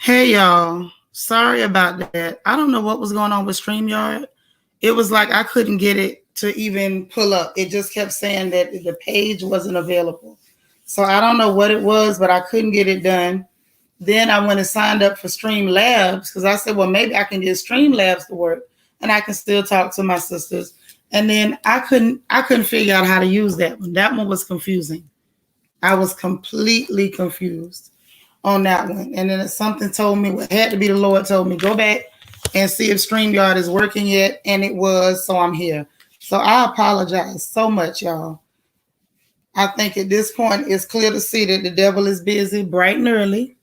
Hey y'all, sorry about that. I don't know what was going on with StreamYard. It was like I couldn't get it to even pull up. It just kept saying that the page wasn't available. So I don't know what it was, but I couldn't get it done. Then I went and signed up for Streamlabs because I said, well, maybe I can get Streamlabs to work and I can still talk to my sisters. And then I couldn't figure out how to use that one. That one was confusing. I was completely confused on that one. And then something told me, what had to be the Lord told me, go back and see if StreamYard is working yet. And it was, so I'm here. So I apologize so much, y'all. I think at this point it's clear to see that the devil is busy bright and early.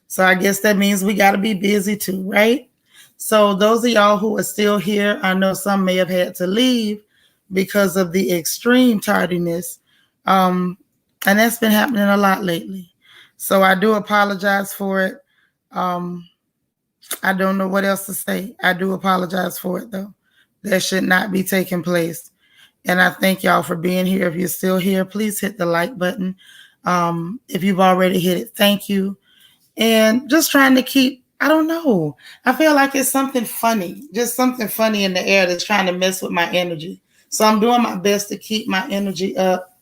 So I guess that means we got to be busy too, right? So those of y'all who are still here, I know some may have had to leave because of the extreme tardiness. And that's been happening a lot lately. So I do apologize for it. I don't know what else to say. I do apologize for it though. That should not be taking place. And I thank y'all for being here. If you're still here, please hit the like button. If you've already hit it, thank you. And just trying to keep, I don't know. I feel like it's something funny, just something funny in the air that's trying to mess with my energy. So I'm doing my best to keep my energy up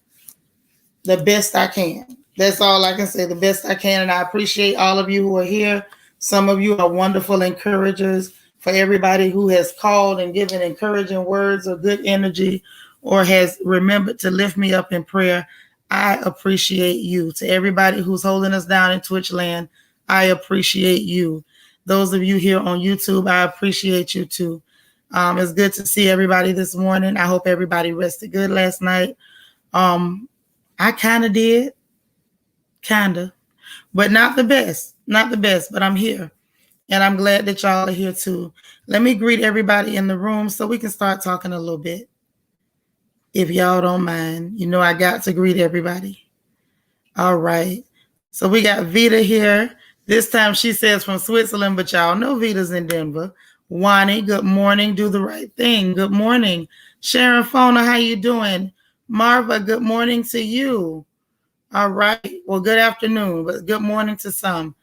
the best I can. That's all I can say, the best I can. And I appreciate all of you who are here. Some of you are wonderful encouragers. For everybody who has called and given encouraging words or good energy or has remembered to lift me up in prayer, I appreciate you. To everybody who's holding us down in Twitch land, I appreciate you. Those of you here on YouTube, I appreciate you too. It's good to see everybody this morning. I hope everybody rested good last night. I kind of did, but not the best, but I'm here. And I'm glad that y'all are here too. Let me greet everybody in the room so we can start talking a little bit. If y'all don't mind, you know I got to greet everybody. All right. So we got Vita here. This time she says from Switzerland, but y'all know Vita's in Denver. Wani, good morning. Do the right thing. Good morning. Sharon Fona, how you doing? Marva, good morning to you. All right. Well, good afternoon, but good morning to some.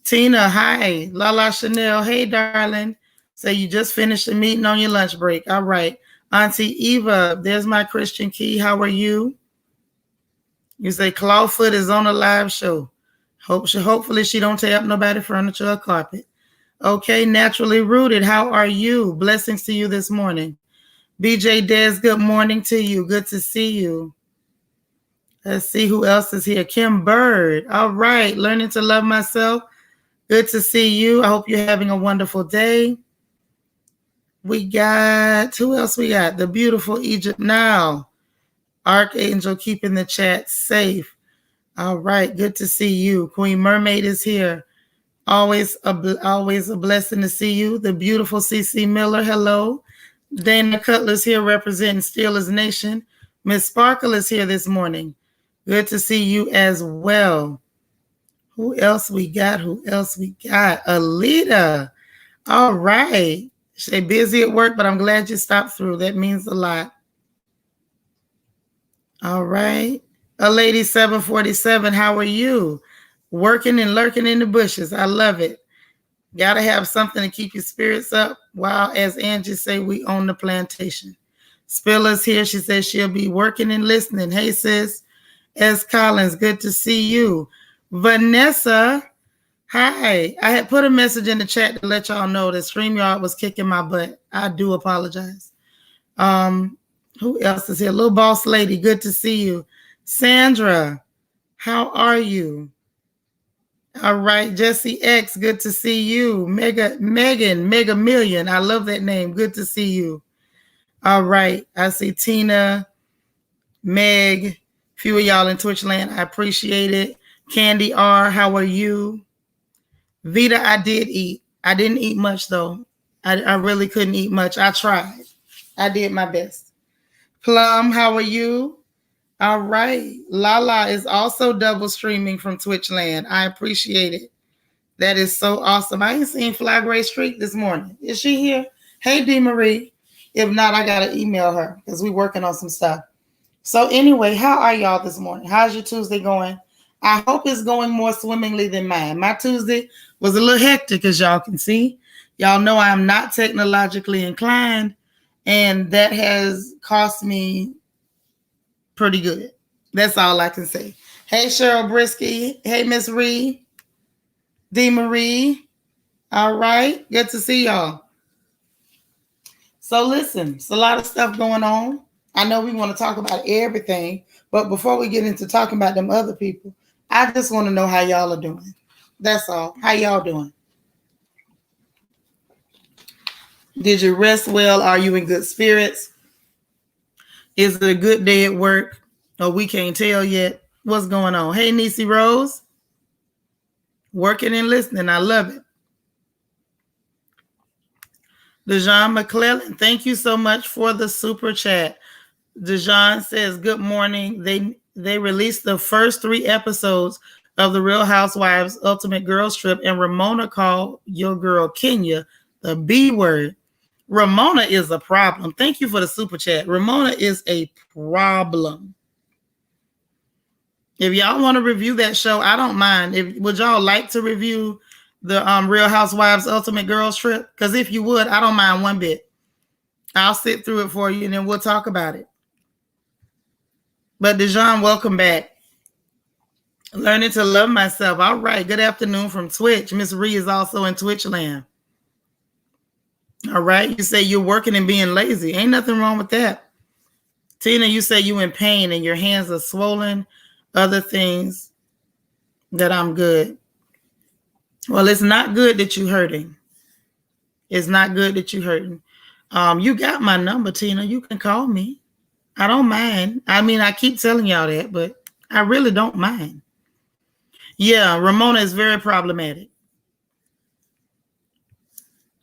Tina, hi. Lala Chanel, hey, darling. So you just finished the meeting on your lunch break. All right. Auntie Eva, there's my Christian Key. How are you? You say Clawfoot is on a live show. Hopefully she don't tear up nobody furniture or carpet. Okay, Naturally Rooted, how are you? Blessings to you this morning. BJ Des, good morning to you. Good to see you. Let's see who else is here. Kim Bird. All right, Learning to Love Myself. Good to see you. I hope you're having a wonderful day. We got, who else we got? The beautiful Egypt Now. Archangel keeping the chat safe. All right, good to see you. Queen Mermaid is here. Always a blessing to see you. The beautiful CC Miller, hello. Dana Cutler's here representing Steelers Nation. Miss Sparkle is here this morning. Good to see you as well. Who else we got? Alita. All right. She's busy at work, but I'm glad you stopped through. That means a lot. All right. A lady 747, how are you? Working and lurking in the bushes. I love it. Got to have something to keep your spirits up while, as Angie say, we own the plantation. Spilla's here. She says she'll be working and listening. Hey, sis. S. Collins, good to see you. Vanessa, hi. I had put a message in the chat to let y'all know that StreamYard was kicking my butt. I do apologize. Who else is here? Little Boss Lady, good to see you. Sandra, how are you? All right, Jesse X, good to see you. Megan, Mega Million, I love that name. Good to see you. All right, I see Tina, Meg, few of y'all in Twitch land. I appreciate it. Candy R, how are you? Vita, I did eat. I didn't eat much though. I really couldn't eat much. I tried. I did my best. Plum, how are you? All right. Lala is also double streaming from Twitch land. I appreciate it. That is so awesome. I ain't seen Fly Gray Streak this morning. Is she here? Hey, D. Marie. If not, I got to email her because we're working on some stuff. So anyway, how are y'all this morning? How's your Tuesday going? I hope it's going more swimmingly than mine. My Tuesday was a little hectic, as y'all can see. Y'all know I'm not technologically inclined, and that has cost me pretty good. That's all I can say. Hey, Cheryl Brisky. Hey, Miss Ree. D. Marie. All right. Good to see y'all. So listen, it's a lot of stuff going on. I know we want to talk about everything, but before we get into talking about them other people, I just want to know how y'all are doing. That's all. How y'all doing? Did you rest well? Are you in good spirits? Is it a good day at work? Or we can't tell yet? What's going on? Hey, Niecy Rose. Working and listening. I love it. Dejan McClellan, thank you so much for the super chat. Dejan says, good morning. They released the first 3 episodes of the Real Housewives Ultimate Girls Trip, and Ramona called your girl Kenya the B word. Ramona is a problem. Thank you for the super chat. Ramona is a problem. If y'all want to review that show, I don't mind. Would y'all like to review the Real Housewives Ultimate Girls Trip? Because if you would, I don't mind one bit. I'll sit through it for you, and then we'll talk about it. But Dejan, welcome back. Learning to love myself. All right. Good afternoon from Twitch. Miss Ree is also in Twitch land. All right. You say you're working and being lazy. Ain't nothing wrong with that. Tina, you say you in pain and your hands are swollen. Other things that I'm good. Well, it's not good that you're hurting. It's not good that you're hurting. You got my number, Tina. You can call me. I don't mind. I mean, I keep telling y'all that, but I really don't mind. Yeah, Ramona is very problematic.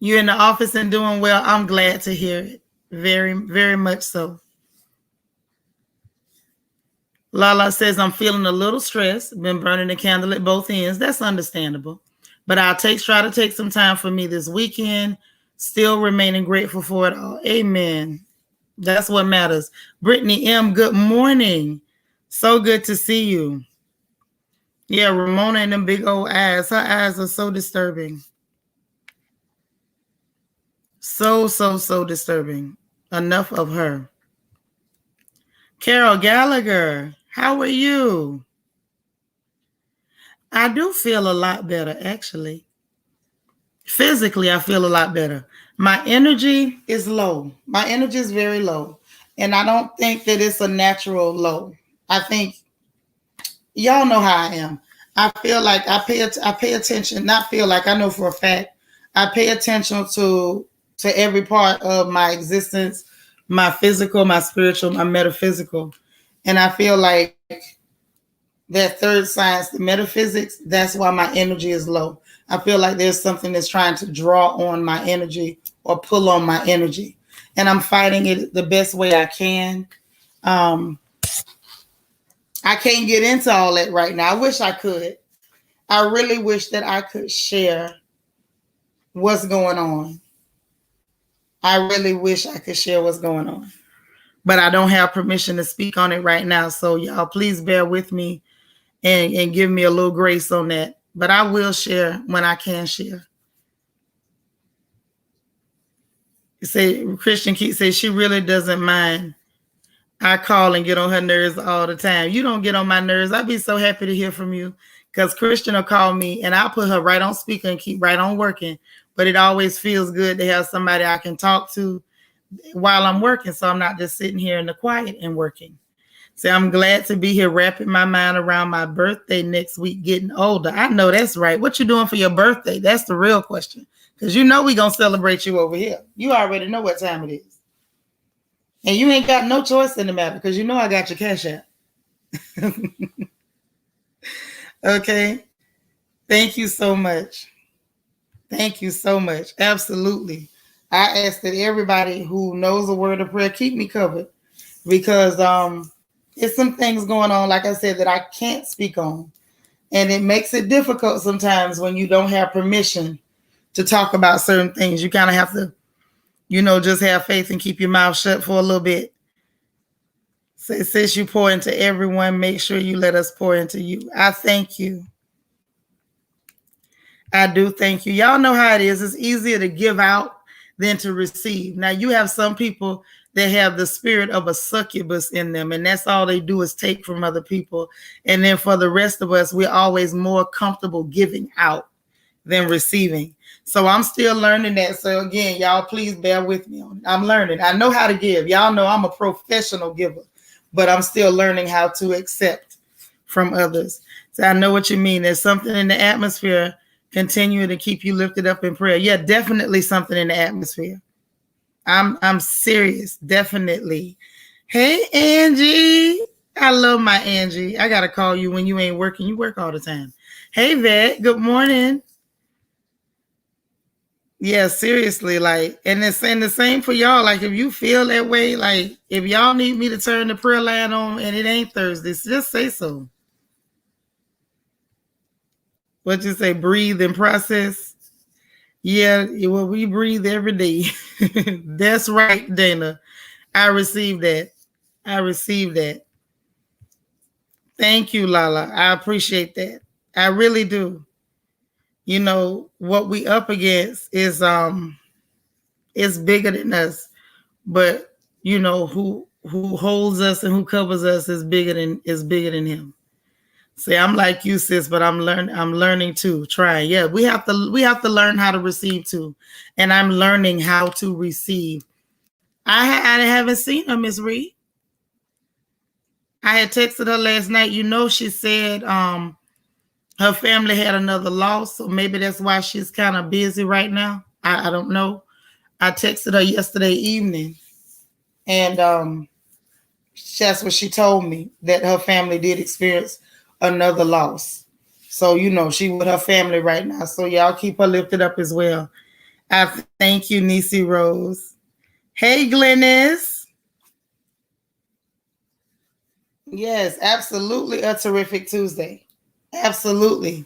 You're in the office and doing well. I'm glad to hear it. Very, very much so. Lala says, I'm feeling a little stressed. Been burning the candle at both ends. That's understandable. But I'll try to take some time for me this weekend. Still remaining grateful for it all. Amen. That's what matters. Brittany M., good morning. So good to see you. Yeah, Ramona and them big old eyes. Her eyes are so disturbing. So disturbing. Enough of her. Carol Gallagher, how are you? I do feel a lot better, actually. Physically, I feel a lot better. My energy is low. My energy is very low. And I don't think that it's a natural low. I think y'all know how I am. I feel like I pay attention, not feel like, I know for a fact, I pay attention to every part of my existence, my physical, my spiritual, my metaphysical. And I feel like that third science, the metaphysics, that's why my energy is low. I feel like there's something that's trying to draw on my energy or pull on my energy. And I'm fighting it the best way I can. I can't get into all that right now. I wish I could. I really wish that I could share what's going on. I really wish I could share what's going on. But I don't have permission to speak on it right now. So y'all please bear with me and give me a little grace on that. But I will share when I can share. You say Christian Keith says she really doesn't mind. I call and get on her nerves all the time. You don't get on my nerves. I'd be so happy to hear from you because Christian will call me and I'll put her right on speaker and keep right on working. But it always feels good to have somebody I can talk to while I'm working, so I'm not just sitting here in the quiet and working. So I'm glad to be here, wrapping my mind around my birthday next week, getting older. I know that's right. What you doing for your birthday? That's the real question. Because you know we're going to celebrate you over here. You already know what time it is. And you ain't got no choice in the matter because you know I got your cash app. Okay. Thank you so much. Thank you so much. Absolutely. I ask that everybody who knows a word of prayer keep me covered because it's some things going on, like I said, that I can't speak on. And it makes it difficult sometimes when you don't have permission to talk about certain things. You kind of have to, just have faith and keep your mouth shut for a little bit. Say, since you pour into everyone, make sure you let us pour into you. I thank you. I do thank you. Y'all know how it is. It's easier to give out than to receive. Now, you have some people that have the spirit of a succubus in them, and that's all they do is take from other people. And then for the rest of us, we're always more comfortable giving out than receiving. So I'm still learning that. So again, y'all, please bear with me. I'm learning. I know how to give. Y'all know I'm a professional giver, but I'm still learning how to accept from others. So I know what you mean. There's something in the atmosphere continuing to keep you lifted up in prayer. Yeah, definitely something in the atmosphere. I'm serious, definitely. Hey, Angie. I love my Angie. I gotta call you when you ain't working. You work all the time. Hey, Vet. Good morning. Yeah, seriously, like, and it's saying the same for y'all. Like, if you feel that way, like, if y'all need me to turn the prayer line on and it ain't Thursday, just say so. What you say? Breathe and process. Yeah, well, we breathe every day. That's right, Dana. I received that. I received that. Thank you, Lala. I appreciate that. I really do. You know, what we up against is it's bigger than us, but you know who holds us and who covers us is bigger than him. See, I'm like you, sis, but I'm learning too, trying. Yeah, we have to learn how to receive too. And I'm learning how to receive. I haven't seen her, Miss Reed. I had texted her last night. You know, she said her family had another loss, so maybe that's why she's kind of busy right now. I don't know. I texted her yesterday evening, and that's what she told me, that her family did experience another loss. So, you know, she with her family right now. So y'all keep her lifted up as well. I thank you, Nisi Rose. Hey, Glennis. Yes, absolutely a terrific Tuesday. Absolutely.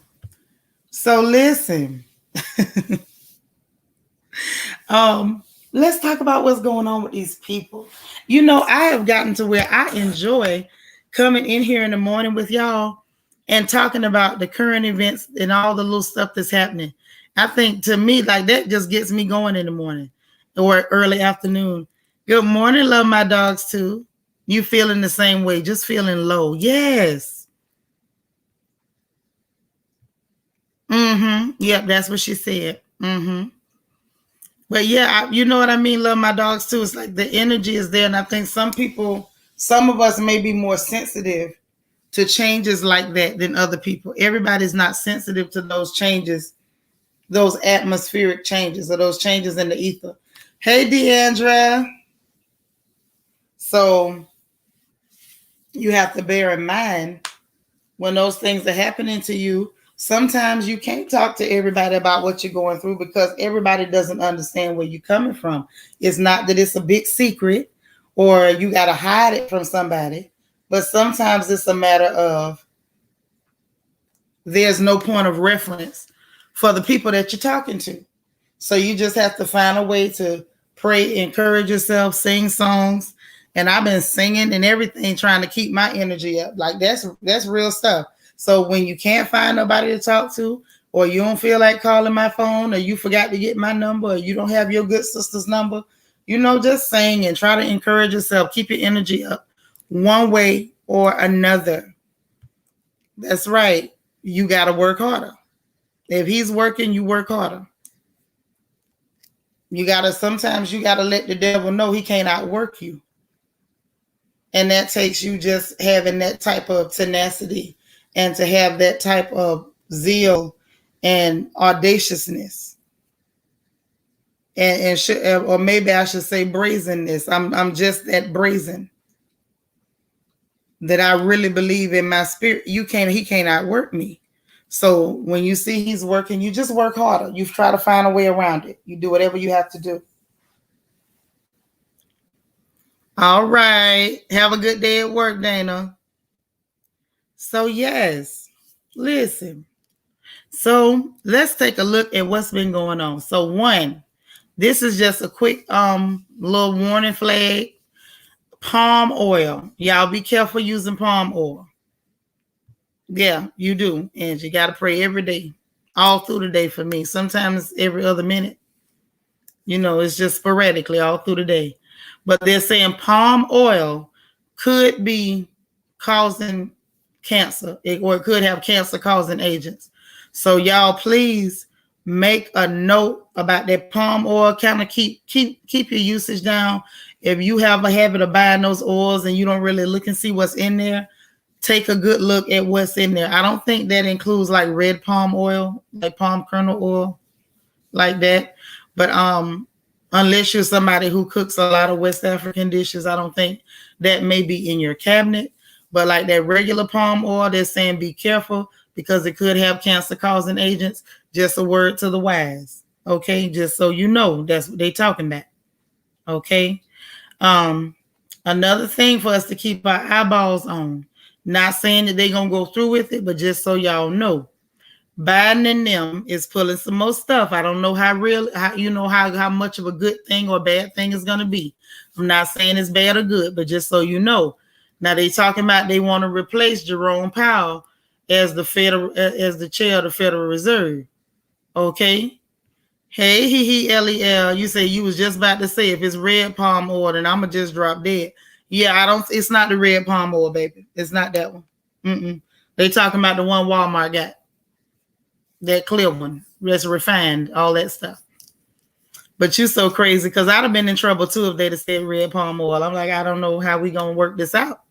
So listen. Let's talk about what's going on with these people. You know, I have gotten to where I enjoy coming in here in the morning with y'all and talking about the current events and all the little stuff that's happening. I think, to me, like, that just gets me going in the morning or early afternoon. Good morning, love my dogs too. You feeling the same way, just feeling low. Yes. Yep, that's what she said. But yeah, you know what I mean? Love my dogs too. It's like the energy is there. And I think some of us may be more sensitive to changes like that than other people. Everybody's not sensitive to those changes, those atmospheric changes or those changes in the ether. Hey, Deandra. So you have to bear in mind when those things are happening to you, sometimes you can't talk to everybody about what you're going through because everybody doesn't understand where you're coming from. It's not that it's a big secret or you got to hide it from somebody, but sometimes it's a matter of there's no point of reference for the people that you're talking to. So you just have to find a way to pray, encourage yourself, sing songs. And I've been singing and everything, trying to keep my energy up. Like, that's real stuff. So when you can't find nobody to talk to, or you don't feel like calling my phone, or you forgot to get my number, or you don't have your good sister's number, you know, just sing and try to encourage yourself. Keep your energy up one way or another. That's right. You got to work harder. If he's working, you work harder. Sometimes you got to let the devil know he can't outwork you. And that takes you just having that type of tenacity and to have that type of zeal and audaciousness. Or maybe I should say brazenness. I'm just that brazen that I really believe in my spirit. He can't outwork me. So when you see he's working, you just work harder. You try to find a way around it. You do whatever you have to do. All right. Have a good day at work, Dana. So yes, listen. So let's take a look at what's been going on. So one, this is just a quick little warning flag. Palm oil. Y'all be careful using palm oil. Yeah, you do. And you got to pray every day, all through the day for me. Sometimes every other minute. You know, it's just sporadically all through the day. But they're saying palm oil could be causing cancer, or it could have cancer causing agents. So y'all please make a note about that palm oil. Kind of keep your usage down. If you have a habit of buying those oils and you don't really look and see what's in there, take a good look at what's in there. I don't think that includes like red palm oil, like palm kernel oil, like that. But unless you're somebody who cooks a lot of West African dishes, I don't think that may be in your cabinet. But like that regular palm oil, they're saying be careful because it could have cancer causing agents. Just a word to the wise. Okay, just so you know, that's what they're talking about. Okay. Another thing for us to keep our eyeballs on. Not saying that they're gonna go through with it, but just so y'all know, Biden and them is pulling some more stuff. I don't know how much of a good thing or bad thing is gonna be. I'm not saying it's bad or good, but just so you know. Now they talking about they want to replace Jerome Powell as the chair of the Federal Reserve. Okay. Hey, LEL, you say you was just about to say if it's red palm oil, then I'ma just drop dead. Yeah, it's not the red palm oil, baby. It's not that one. They talking about the one Walmart got. That clear one. That's refined, all that stuff. But you so crazy because I'd have been in trouble too if they'd have said red palm oil. I'm like, I don't know how we gonna work this out.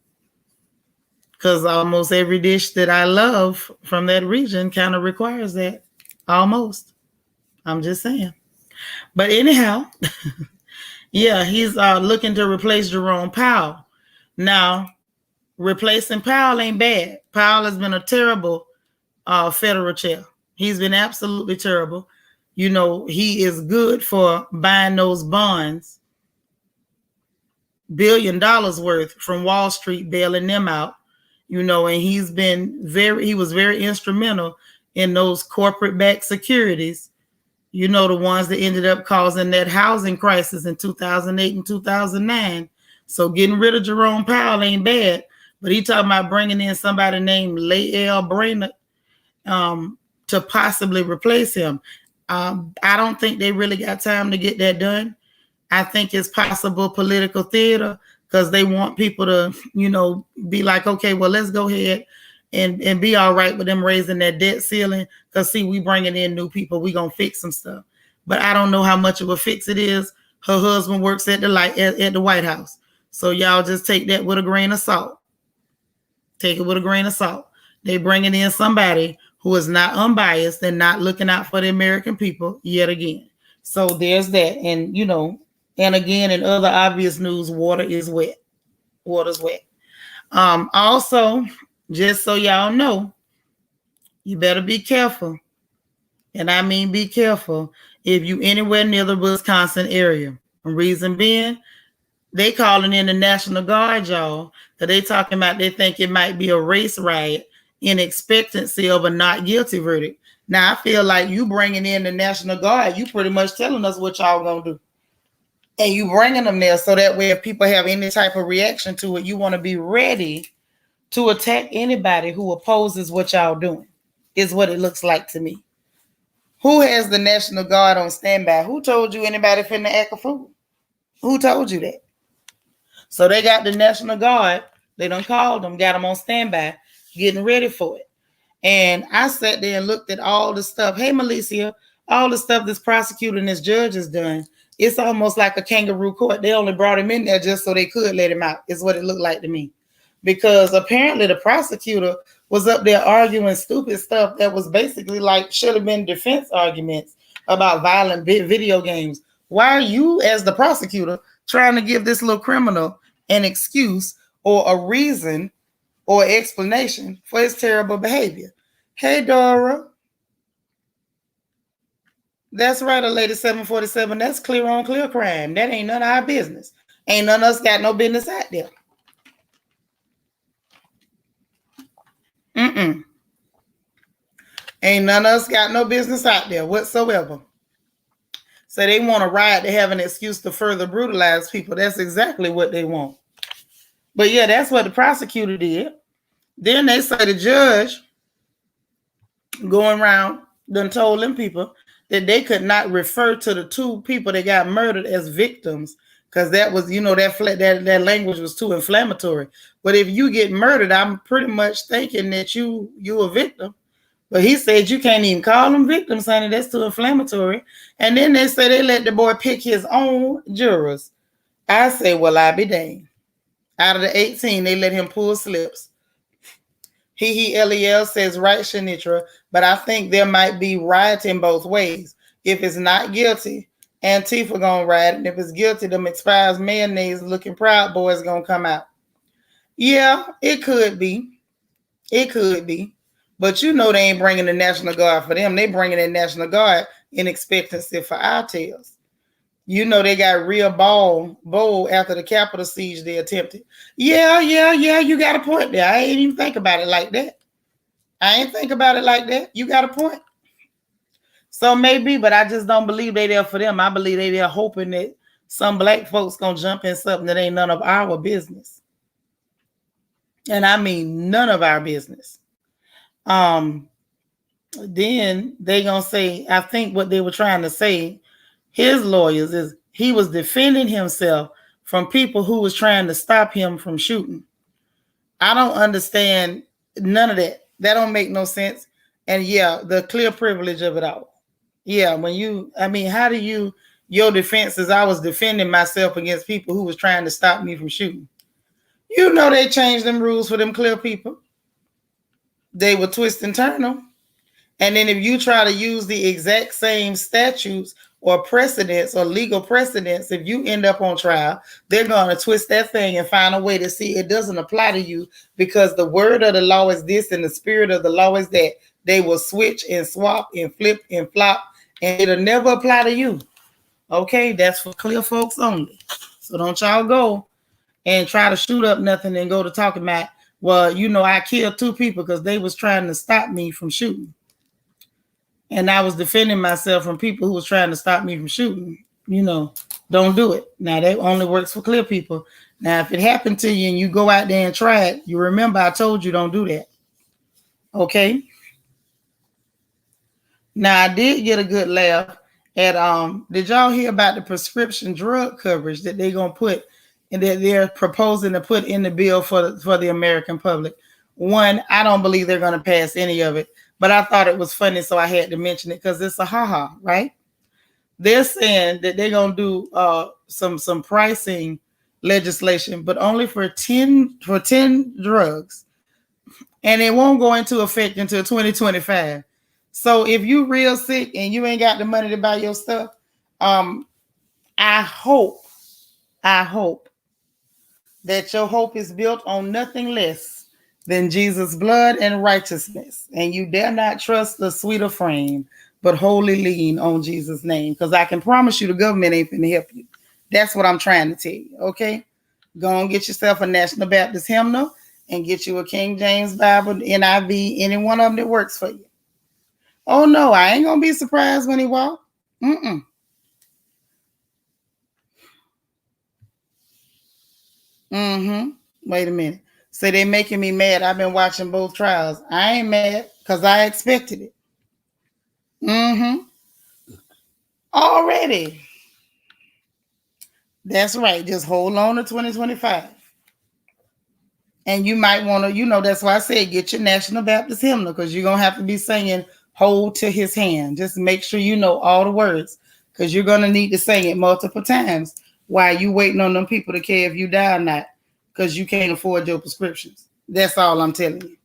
Because almost every dish that I love from that region kind of requires that. Almost. I'm just saying. But anyhow, yeah, he's looking to replace Jerome Powell. Now, replacing Powell ain't bad. Powell has been a terrible federal chair. He's been absolutely terrible. You know, he is good for buying those bonds, $1 billion worth from Wall Street, bailing them out. You know, and he was very instrumental in those corporate-backed securities. You know, the ones that ended up causing that housing crisis in 2008 and 2009. So getting rid of Jerome Powell ain't bad, but he talking about bringing in somebody named Lael Brainerd to possibly replace him. I don't think they really got time to get that done. I think it's possible political theater because they want people to, you know, be like, okay, well, let's go ahead and be all right with them raising that debt ceiling. Because, see, we bringing in new people. We going to fix some stuff. But I don't know how much of a fix it is. Her husband works at the White House. So y'all just take that with a grain of salt. Take it with a grain of salt. They bringing in somebody who is not unbiased and not looking out for the American people yet again. So there's that. And, you know, and again, in other obvious news, water is wet. Water's wet. Also, just so y'all know, you better be careful. And I mean be careful if you anywhere near the Wisconsin area. Reason being, they calling in the National Guard, y'all, because they talking about they think it might be a race riot in expectancy of a not guilty verdict. Now, I feel like you bringing in the National Guard, you pretty much telling us what y'all gonna do. And you bringing them there so that way if people have any type of reaction to it, you want to be ready to attack anybody who opposes what y'all doing, is what it looks like to me. Who has the National Guard on standby? Who told you anybody finna act a fool? Who told you that? So they got the National Guard. They done called them, got them on standby, getting ready for it. And I sat there and looked at all the stuff. Hey, Malicia, all the stuff this prosecutor and this judge has done. It's almost like a kangaroo court. They only brought him in there just so they could let him out, is what it looked like to me. Because apparently the prosecutor was up there arguing stupid stuff that was basically like should have been defense arguments about violent video games. Why are you, as the prosecutor, trying to give this little criminal an excuse or a reason or explanation for his terrible behavior? Hey, Dora. That's right, a lady 747. That's clear on clear crime. That ain't none of our business. Ain't none of us got no business out there. Ain't none of us got no business out there whatsoever. So they want a riot to have an excuse to further brutalize people. That's exactly what they want. But yeah, that's what the prosecutor did. Then they say the judge going around done told them people that they could not refer to the two people that got murdered as victims because that was, that language was too inflammatory. But if you get murdered, I'm pretty much thinking that you a victim. But he said you can't even call them victims, honey. That's too inflammatory. And then they say they let the boy pick his own jurors. I say, well, I be dang. Out of the 18, they let him pull slips. Lel says, right, Shanitra, but I think there might be rioting both ways. If it's not guilty, Antifa gonna riot, and if it's guilty, them expired mayonnaise looking Proud Boys gonna come out. Yeah, it could be. It could be. But they ain't bringing the National Guard for them. They bringing the National Guard in expectancy for our tails. They got real bold after the Capitol siege they attempted. Yeah, you got a point there. I ain't even think about it like that. You got a point. So maybe, but I just don't believe they there for them. I believe they there hoping that some black folks gonna jump in something that ain't none of our business. And I mean none of our business. Then they gonna say, I think what they were trying to say, his lawyers, is he was defending himself from people who was trying to stop him from shooting. I don't understand none of that. That don't make no sense. And yeah, the clear privilege of it all. Yeah, how do your defense is I was defending myself against people who was trying to stop me from shooting. They changed them rules for them clear people. They will twist and turn them. And then if you try to use the exact same statutes or precedents or legal precedents, if you end up on trial, they're going to twist that thing and find a way to see it doesn't apply to you because the word of the law is this and the spirit of the law is that. They will switch and swap and flip and flop and it'll never apply to you. Okay, that's for clear folks only. So don't y'all go and try to shoot up nothing and go to talking about, well, I killed two people because they was trying to stop me from shooting. And I was defending myself from people who was trying to stop me from shooting. Don't do it. Now, that only works for clear people. Now, if it happened to you and you go out there and try it, you remember I told you don't do that. Okay? Now, I did get a good laugh at, did y'all hear about the prescription drug coverage that they're going to put and that they're proposing to put in the bill for the American public? One, I don't believe they're going to pass any of it. But I thought it was funny, so I had to mention it because it's a ha-ha, right? They're saying that they're going to do some pricing legislation, but only for 10 drugs. And it won't go into effect until 2025. So if you real sick and you ain't got the money to buy your stuff, I hope that your hope is built on nothing less than Jesus' blood and righteousness. And you dare not trust the sweeter frame, but wholly lean on Jesus' name. Because I can promise you the government ain't finna help you. That's what I'm trying to tell you, okay? Go and get yourself a National Baptist hymnal and get you a King James Bible, NIV, any one of them that works for you. Oh, no, I ain't going to be surprised when he walk. Mm-mm. Mm-hmm. Wait a minute. So they making me mad. I've been watching both trials. I ain't mad because I expected it. Mm-hmm. Already. That's right. Just hold on to 2025. And you might want to, that's why I said get your National Baptist hymnal because you're going to have to be singing Hold to His Hand. Just make sure you know all the words because you're going to need to sing it multiple times while you waiting on them people to care if you die or not because you can't afford your prescriptions. That's all I'm telling you.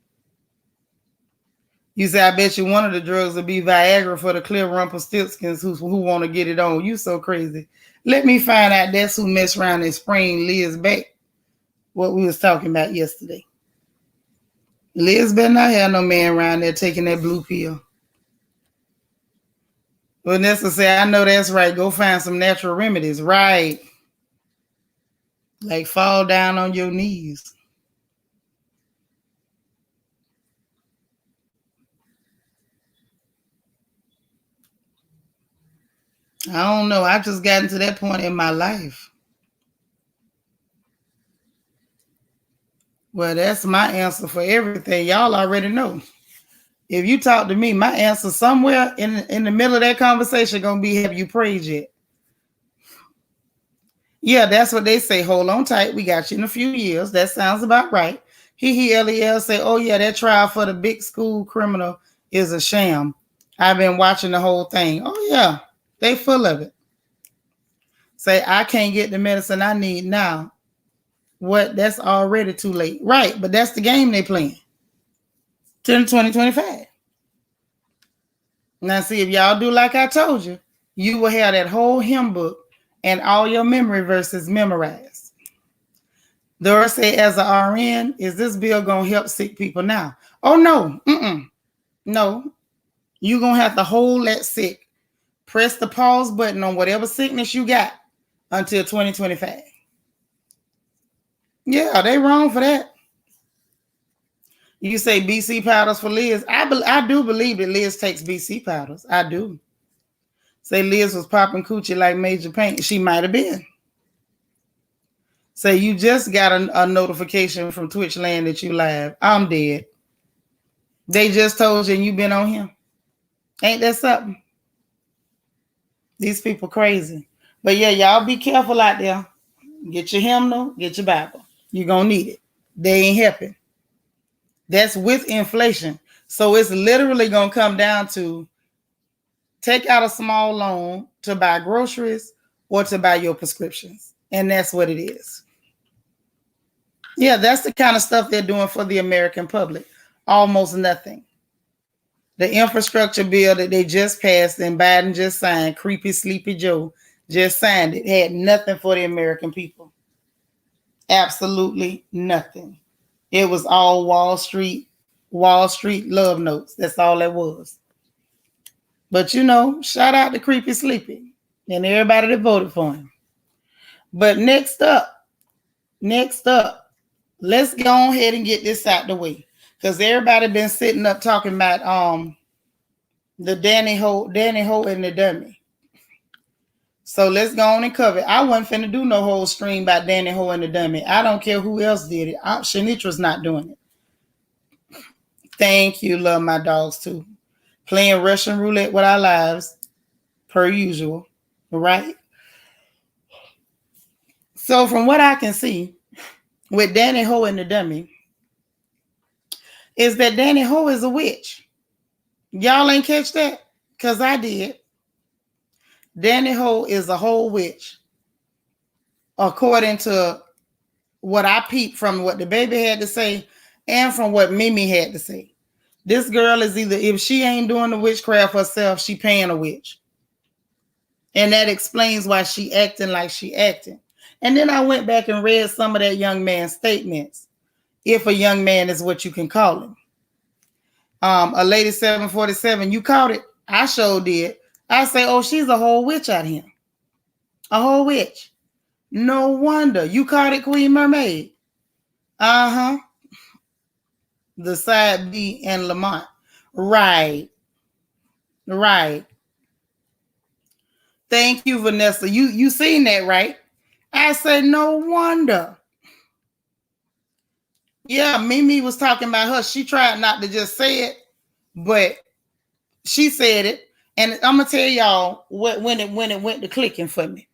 You say, I bet you one of the drugs will be Viagra for the clear Rumpelstiltskins who want to get it on. You so crazy. Let me find out that's who messed around and sprained Liz back. What we was talking about yesterday. Liz better not have no man around there taking that blue pill. Vanessa say, I know that's right. Go find some natural remedies. Right. Like fall down on your knees. I don't know. I've just gotten to that point in my life. Well, that's my answer for everything. Y'all already know. If you talk to me, my answer somewhere in the middle of that conversation gonna be, have you prayed yet? Yeah, that's what they say. Hold on tight. We got you in a few years. That sounds about right. LEL say, oh yeah, that trial for the big school criminal is a sham. I've been watching the whole thing. Oh yeah, they full of it. Say, I can't get the medicine I need now. What? That's already too late. Right, but that's the game they playing. 2025. Now see, if y'all do like I told you, you will have that whole hymn book and all your memory verses memorized. Dora said, as a RN, is this bill going to help sick people now? Oh, no. No. You're going to have to hold that sick. Press the pause button on whatever sickness you got until 2025. Yeah, they wrong for that. You say BC powders for Liz. I do believe that Liz takes BC powders. I do. Say Liz was popping coochie like Major Paint. She might have been. Say you just got a notification from Twitch Land that you live. I'm dead. They just told you and you been on here. Ain't that something? These people crazy. But yeah, y'all be careful out there. Get your hymnal, get your Bible. You're going to need it. They ain't helping. That's with inflation. So it's literally going to come down to take out a small loan to buy groceries or to buy your prescriptions. And that's what it is. Yeah, that's the kind of stuff they're doing for the American public. Almost nothing. The infrastructure bill that they just passed and Biden just signed, creepy Sleepy Joe just signed it, had nothing for the American people. Absolutely nothing. It was all Wall Street love notes. That's all it was. But shout out to Creepy Sleepy and everybody that voted for him. But next up, let's go ahead and get this out the way. Because everybody been sitting up talking about the Danny Ho and the dummy. So let's go on and cover it. I wasn't finna do no whole stream about Danny Ho and the dummy. I don't care who else did it. Shanitra's not doing it. Thank you, love my dogs too. Playing Russian roulette with our lives, per usual, right? So from what I can see, with Danny Ho and the dummy, is that Danny Ho is a witch. Y'all ain't catch that? Because I did. Danny Ho is a whole witch. According to what I peeped from what the baby had to say and from what Mimi had to say. This girl is either, if she ain't doing the witchcraft herself, she paying a witch. And that explains why she acting like she acting. And then I went back and read some of that young man's statements. If a young man is what you can call him. A lady 747, you caught it? I sure did. I say, oh, she's a whole witch out here. A whole witch. No wonder. You caught it, Queen Mermaid? Uh-huh. The side B and Lamont. Right. Thank you, Vanessa. You seen that, right? I said, no wonder. Yeah, Mimi was talking about her. She tried not to just say it, but she said it. And I'm gonna tell y'all when it went to clicking for me.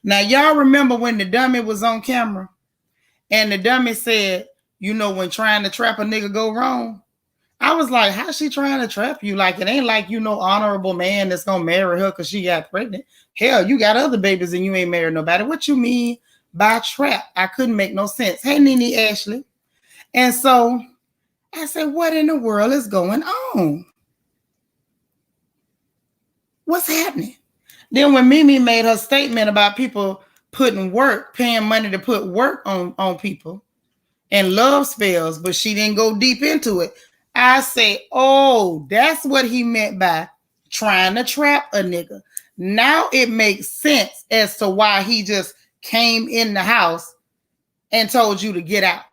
Now, y'all remember when the dummy was on camera and the dummy said, when trying to trap a nigga go wrong? I was like, how's she trying to trap you? Like, it ain't like honorable man that's gonna marry her because she got pregnant. Hell, you got other babies and you ain't married nobody. What you mean by trap? I couldn't make no sense. Hey, Nene Ashley. And so I said, what in the world is going on? What's happening? Then when Mimi made her statement about people paying money to put work on people and love spells, but she didn't go deep into it. I say, oh, that's what he meant by trying to trap a nigga. Now it makes sense as to why he just came in the house and told you to get out.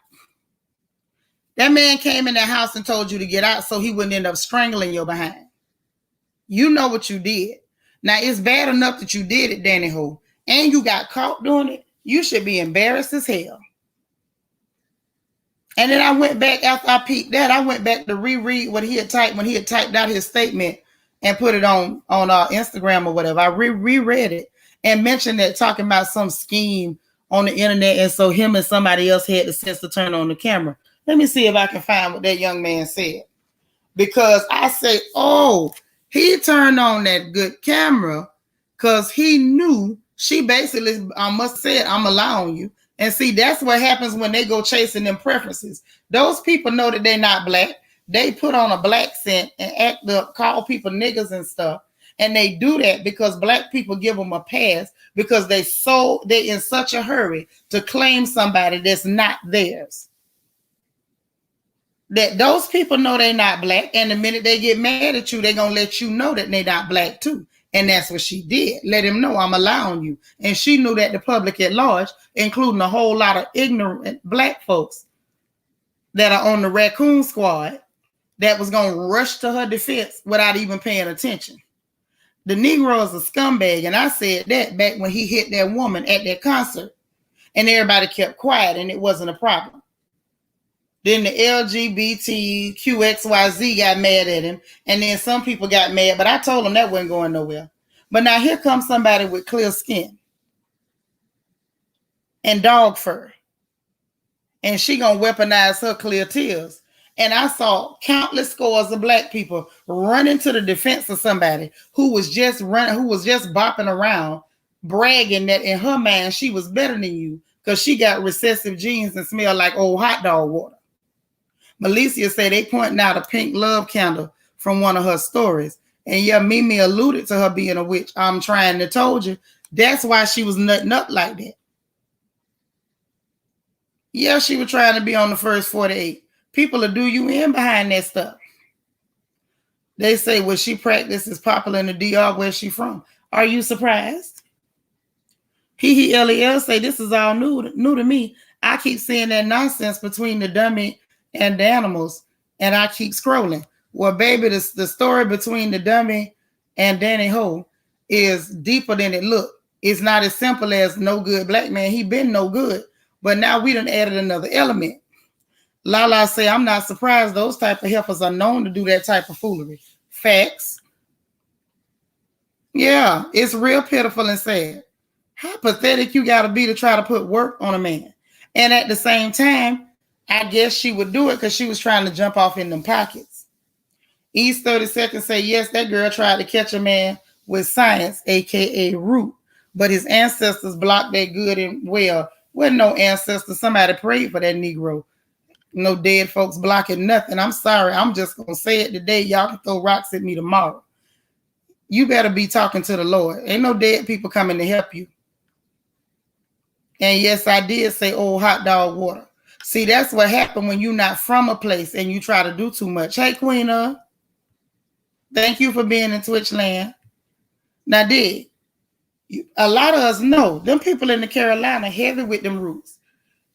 That man came in the house and told you to get out so he wouldn't end up strangling your behind. You know what you did. Now, it's bad enough that you did it, Danny Ho, and you got caught doing it. You should be embarrassed as hell. And then I went back after I peeped that. I went back to reread what he had typed when he had typed out his statement and put it on Instagram or whatever. I reread it and mentioned that talking about some scheme on the internet, and so him and somebody else had the sense to turn on the camera. Let me see if I can find what that young man said, because I say, oh, he turned on that good camera because he knew she basically must have said, I'm allowing you. And see, that's what happens when they go chasing them preferences. Those people know that they're not black. They put on a black scent and act up, call people niggas and stuff. And they do that because black people give them a pass because they're in such a hurry to claim somebody that's not theirs. That those people know they're not black, and the minute they get mad at you, they're going to let you know that they're not black too. And that's what she did. Let him know, I'm allowing you. And she knew that the public at large, including a whole lot of ignorant black folks that are on the raccoon squad, that was going to rush to her defense without even paying attention. The Negro is a scumbag, and I said that back when he hit that woman at that concert, and everybody kept quiet, and it wasn't a problem. Then the LGBTQXYZ got mad at him, and then some people got mad, but I told them that wasn't going nowhere. But now here comes somebody with clear skin and dog fur, and she gonna weaponize her clear tears. And I saw countless scores of black people running to the defense of somebody who was just bopping around, bragging that in her mind she was better than you because she got recessive genes and smelled like old hot dog water. Malicia said they pointing out a pink love candle from one of her stories. And yeah, Mimi alluded to her being a witch. I'm trying to told you. That's why she was nutting up like that. Yeah, she was trying to be on the first 48. People will do you in behind that stuff. They say what she practices popular in the DR, where's she from? Are you surprised? LEL say this is all new to me. I keep seeing that nonsense between the dummy and the animals, and I keep scrolling. Well, baby, the story between the dummy and Danny Ho is deeper than it looked. It's not as simple as no good black man. He been no good, but now we done added another element. Lala say, I'm not surprised. Those type of heifers are known to do that type of foolery. Facts. Yeah, it's real pitiful and sad. How pathetic you got to be to try to put work on a man. And at the same time, I guess she would do it because she was trying to jump off in them pockets. East 32nd say, yes, that girl tried to catch a man with science, a.k.a. root, but his ancestors blocked that good and well. Wasn't no ancestors. Somebody prayed for that Negro. No dead folks blocking nothing. I'm sorry. I'm just going to say it today. Y'all can throw rocks at me tomorrow. You better be talking to the Lord. Ain't no dead people coming to help you. And yes, I did say old hot dog water. See, that's what happened when you're not from a place and you try to do too much. Hey, Queen, thank you for being in Twitch land. Now, a lot of us know them people in the Carolina heavy with them roots.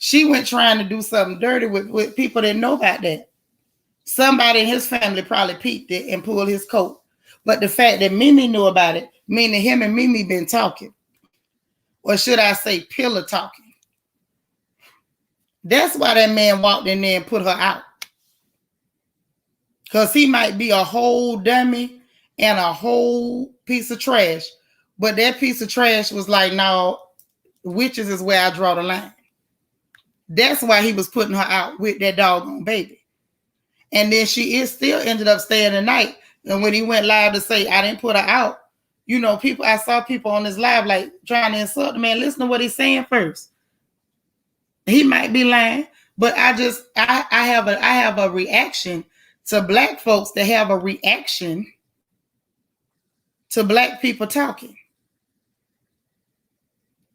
She went trying to do something dirty with people that know about that. Somebody in his family probably peeped it and pulled his coat. But the fact that Mimi knew about it, meaning him and Mimi been talking. Or should I say pillow talking. That's why that man walked in there and put her out. Because he might be a whole dummy and a whole piece of trash. But that piece of trash was like, no, witches is where I draw the line. That's why he was putting her out with that doggone baby. And then she still ended up staying the night. And when he went live to say, I didn't put her out, you know, I saw people on this live like trying to insult the man. Listen to what he's saying first. He might be lying, but I have a reaction to black folks that have a reaction to black people talking.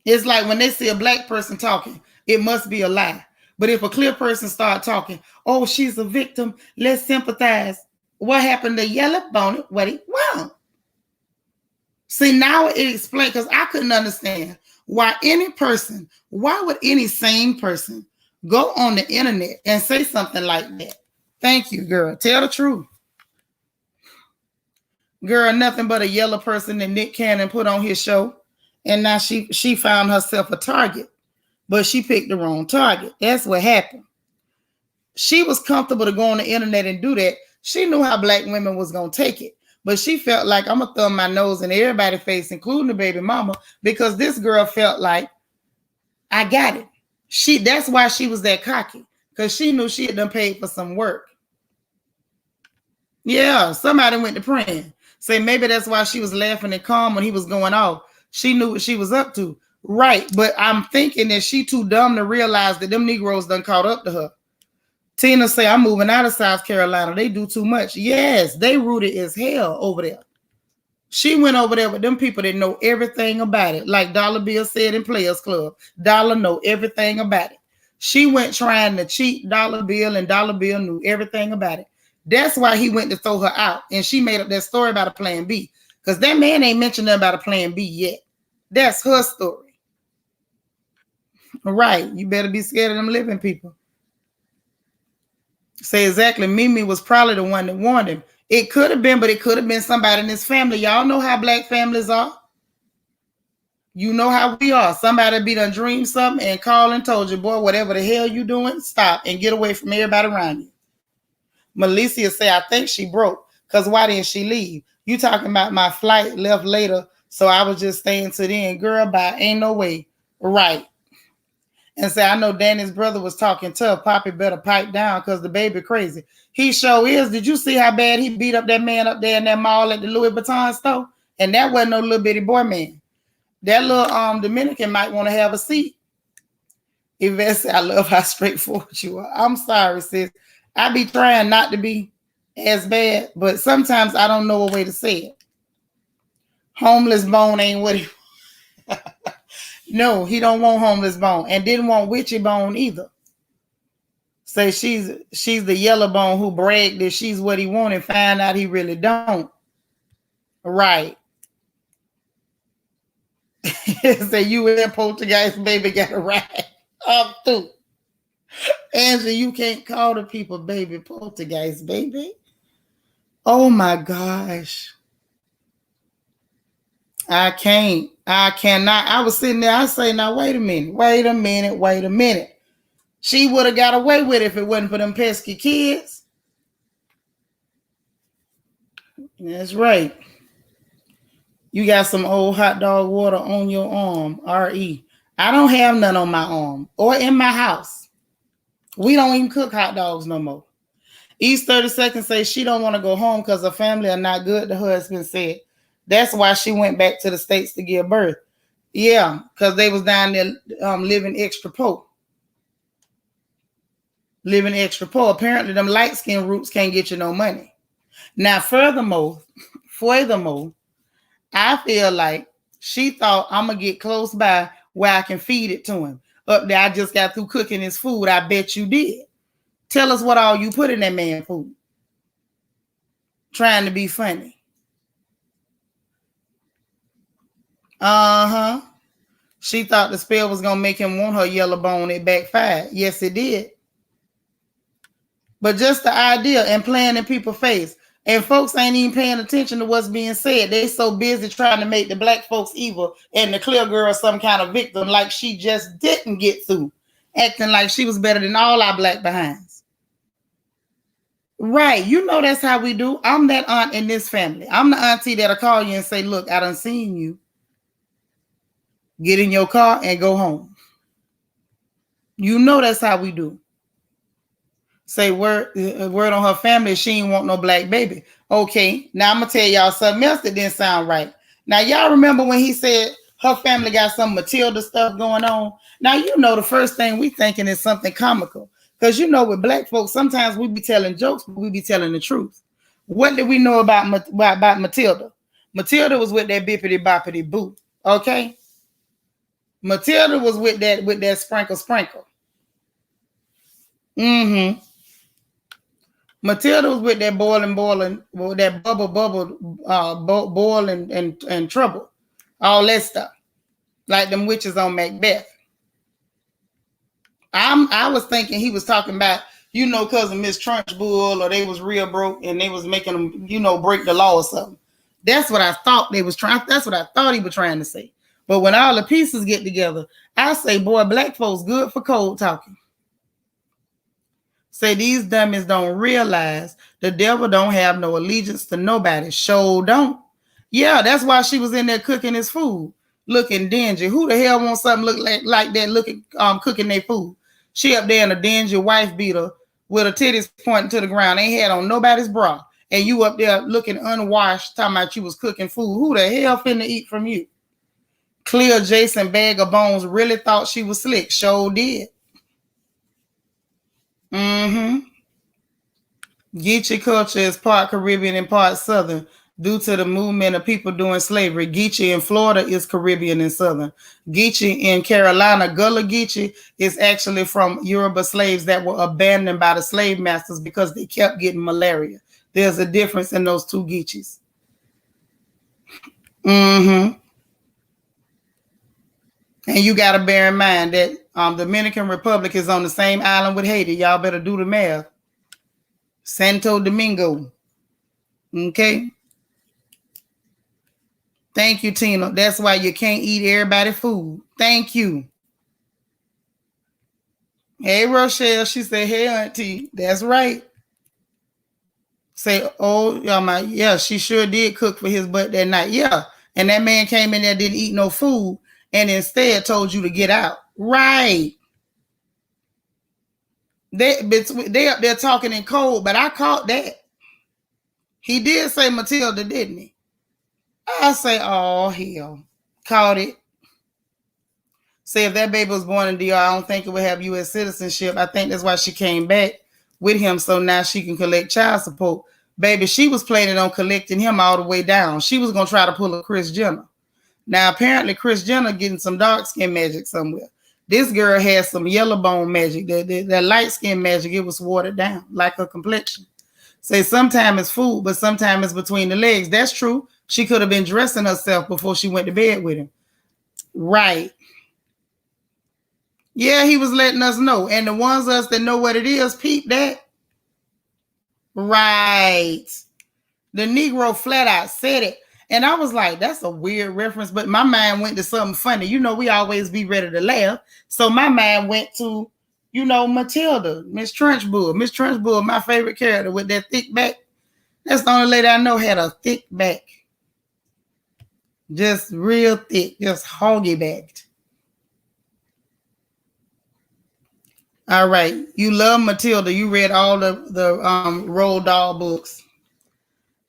It's like when they see a black person talking, it must be a lie. But if a clear person start talking, oh, she's a victim, let's sympathize. What happened to Yellow Bonnet? What he wrong? See, now it explains, because I couldn't understand why would any sane person go on the internet and say something like that? Thank you, girl. Tell the truth. Girl, nothing but a yellow person that Nick Cannon put on his show. And now she found herself a target. But she picked the wrong target. That's what happened. She was comfortable to go on the internet and do that. She knew how black women was going to take it. But she felt like I'm going to thumb my nose in everybody's face, including the baby mama, because this girl felt like, I got it. That's why she was that cocky, because she knew she had done paid for some work. Yeah, somebody went to praying. Say maybe that's why she was laughing and calm when he was going off. She knew what she was up to. Right, but I'm thinking that she too dumb to realize that them Negroes done caught up to her. Tina say, I'm moving out of South Carolina. They do too much. Yes, they rooted as hell over there. She went over there with them people that know everything about it. Like Dollar Bill said in Players Club. Dollar know everything about it. She went trying to cheat Dollar Bill, and Dollar Bill knew everything about it. That's why he went to throw her out. And she made up that story about a plan B. Because that man ain't mentioned nothing about a plan B yet. That's her story. Right. You better be scared of them living people. Say exactly. Mimi was probably the one that warned him. It could have been, but it could have been somebody in his family. Y'all know how black families are. You know how we are. Somebody be done dreamed something and called and told you, boy, whatever the hell you doing, stop and get away from everybody around you. Melissa say, I think she broke. Because why didn't she leave? You talking about my flight left later, so I was just staying to the end. Girl, bye. Ain't no way. Right. And say, I know Danny's brother was talking tough. Poppy better pipe down because the baby crazy. He sure is. Did you see how bad he beat up that man up there in that mall at the Louis Vuitton store? And that wasn't no little bitty boy man. That little Dominican might want to have a seat. Yvette said, I love how straightforward you are. I'm sorry, sis. I be trying not to be as bad, but sometimes I don't know a way to say it. Homeless Bone ain't what he No, he don't want Homeless Bone and didn't want Witchy Bone either. Say she's the yellow bone who bragged that she's what he wanted and find out he really don't. Right. Say you and Poltergeist baby got a ride up through. Angela, you can't call the people baby Poltergeist baby. Oh my gosh. I can't. I cannot. I was sitting there. I say, now, wait a minute. She would have got away with it if it wasn't for them pesky kids. That's right. You got some old hot dog water on your arm, R.E. I don't have none on my arm or in my house. We don't even cook hot dogs no more. East 32nd says she don't want to go home because her family are not good, the husband said. That's why she went back to the States to give birth. Yeah, because they was down there living extra poor. Apparently, them light-skinned roots can't get you no money. Now, furthermore, I feel like she thought I'm going to get close by where I can feed it to him. Up there, I just got through cooking his food. I bet you did. Tell us what all you put in that man food. Trying to be funny. Uh-huh. She thought the spell was going to make him want her yellow bone. It backfired. Yes, it did. But just the idea and playing in people's face. And folks ain't even paying attention to what's being said. They so busy trying to make the black folks evil and the clear girl some kind of victim like she just didn't get through. Acting like she was better than all our black behinds. Right. You know that's how we do. I'm that aunt in this family. I'm the auntie that'll call you and say, look, I done seen you. Get in your car and go home. You know that's how we do. Say word on her family, she ain't want no black baby. Okay, now I'm going to tell y'all something else that didn't sound right. Now, y'all remember when he said her family got some Matilda stuff going on? Now, you know the first thing we thinking is something comical. Because you know with black folks, sometimes we be telling jokes, but we be telling the truth. What did we know about Matilda? Matilda was with that bippity boppity boo. Okay? Matilda was with that sprinkle. Mm-hmm. Matilda was with that boiling, that bubble, boil and trouble. All that stuff. Like them witches on Macbeth. I was thinking he was talking about, cousin Miss Trunchbull, or they was real broke and they was making them, break the law or something. That's what I thought that's what I thought he was trying to say. But when all the pieces get together, I say, boy, black folks good for cold talking. Say these dummies don't realize the devil don't have no allegiance to nobody. Sure don't. Yeah, that's why she was in there cooking his food, looking dingy. Who the hell wants something look like that looking cooking their food? She up there in a dingy wife beater with her titties pointing to the ground. Ain't had on nobody's bra. And you up there looking unwashed, talking about you was cooking food. Who the hell finna eat from you? Clear Jason Bag of Bones really thought she was slick. Sure did. Mm-hmm. Geechee culture is part Caribbean and part Southern due to the movement of people doing slavery. Geechee in Florida is Caribbean and Southern. Geechee in Carolina, Gullah Geechee, is actually from Yoruba slaves that were abandoned by the slave masters because they kept getting malaria. There's a difference in those two Geechees. Mm-hmm. And you got to bear in mind that Dominican Republic is on the same island with Haiti. Y'all better do the math. Santo Domingo. Okay. Thank you, Tina. That's why you can't eat everybody's food. Thank you. Hey, Rochelle. She said, hey, Auntie. That's right. Say, oh, yeah, she sure did cook for his butt that night. Yeah. And that man came in there, didn't eat no food, and instead told you to get out. Right. They up there talking in code, but I caught that. He did say Matilda, didn't he? I say, oh, hell. Caught it. Say if that baby was born in DR, I don't think it would have U.S. citizenship. I think that's why she came back with him, so now she can collect child support. Baby, she was planning on collecting him all the way down. She was going to try to pull a Kris Jenner. Now, apparently, Kris Jenner getting some dark skin magic somewhere. This girl has some yellow bone magic. That light skin magic, it was watered down, like her complexion. Say sometimes it's food, but sometimes it's between the legs. That's true. She could have been dressing herself before she went to bed with him. Right. Yeah, he was letting us know. And the ones of us that know what it is, peep that. Right. The Negro flat out said it. And I was like, that's a weird reference. But my mind went to something funny. You know, we always be ready to laugh. So my mind went to, Matilda, Miss Trunchbull. Miss Trunchbull, my favorite character with that thick back. That's the only lady I know had a thick back. Just real thick, just hoggy backed. All right. You love Matilda. You read all the Roald Dahl books.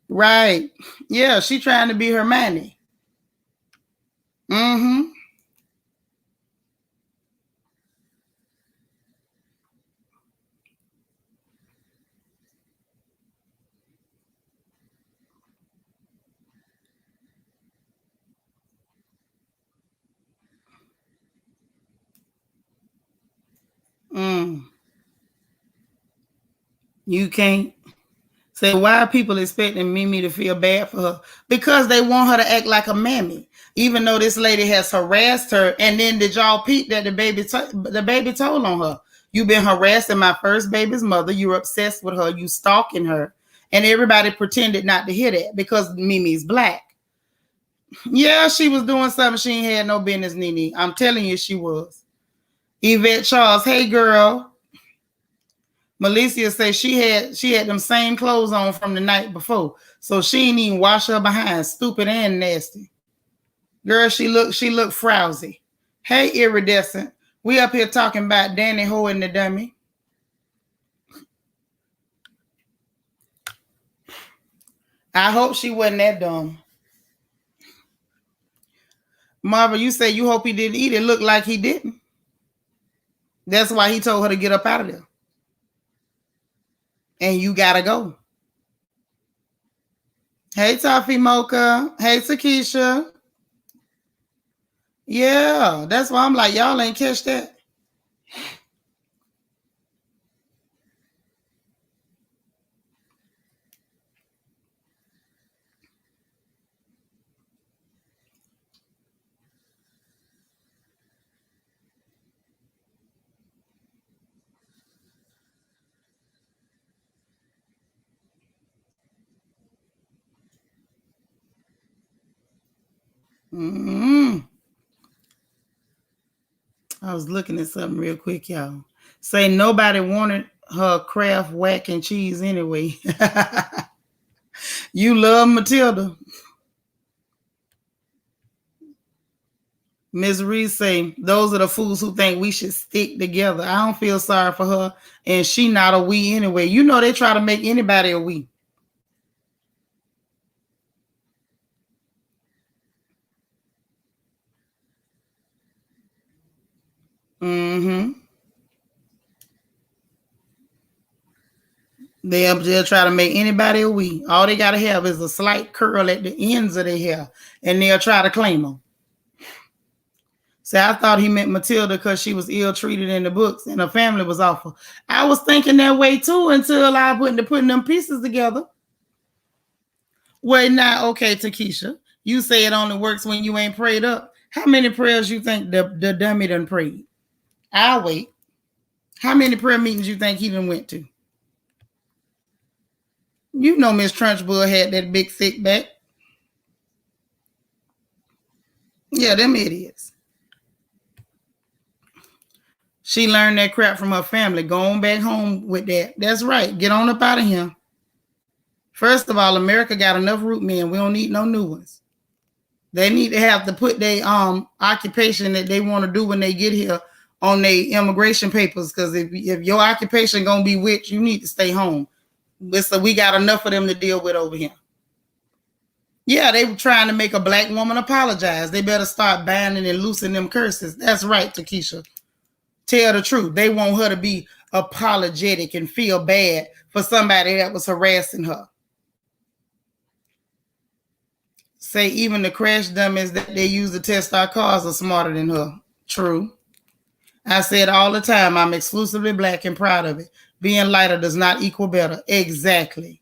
Right. Yeah, she trying to be Hermione. Mm-hmm. You can't say why are people expecting Mimi to feel bad for her? Because they want her to act like a mammy, even though this lady has harassed her. And then did y'all peep that the baby told on her? You've been harassing my first baby's mother. You're obsessed with her. You stalking her. And everybody pretended not to hear that because Mimi's black. Yeah, she was doing something she ain't had no business, Nene. I'm telling you, she was. Yvette Charles, hey girl. Malicia says she had them same clothes on from the night before, so she ain't even wash her behind. Stupid and nasty. Girl, she looked frowsy. Hey, iridescent. We up here talking about Danny Ho and the dummy. I hope she wasn't that dumb. Marva, you say you hope he didn't eat it. Looked like he didn't. That's why he told her to get up out of there. And you gotta go. Hey, Toffee Mocha. Hey, Takesha. Yeah, that's why I'm like, y'all ain't catch that. Mm-hmm. I was looking at something real quick, y'all. Say nobody wanted her Kraft whack and cheese anyway. You love Matilda. Ms. Reese say, those are the fools who think we should stick together. I don't feel sorry for her, and she not a we anyway. You know they try to make anybody a we. Mm-hmm. They'll try to make anybody a we. All they got to have is a slight curl at the ends of their hair, and they'll try to claim them. See, I thought he meant Matilda because she was ill-treated in the books and her family was awful. I was thinking that way too until I went to putting them pieces together. Well, now, okay, Takesha, you say it only works when you ain't prayed up. How many prayers you think the dummy done prayed? I'll wait. How many prayer meetings you think he done went to? You know Miss Trunchbull had that big thick back. Yeah, them idiots. She learned that crap from her family. Going back home with that. That's right. Get on up out of here. First of all, America got enough root men. We don't need no new ones. They need to have to put their occupation that they want to do when they get here on their immigration papers. Because if your occupation gonna be witch, you need to stay home. So we got enough of them to deal with over here. Yeah, they were trying to make a black woman apologize. They better start banning and loosening them curses. That's right, Takesha. Tell the truth. They want her to be apologetic and feel bad for somebody that was harassing her. Say even the crash dummies that they use to test our cars are smarter than her. True. I said all the time, I'm exclusively black and proud of it. Being lighter does not equal better. Exactly.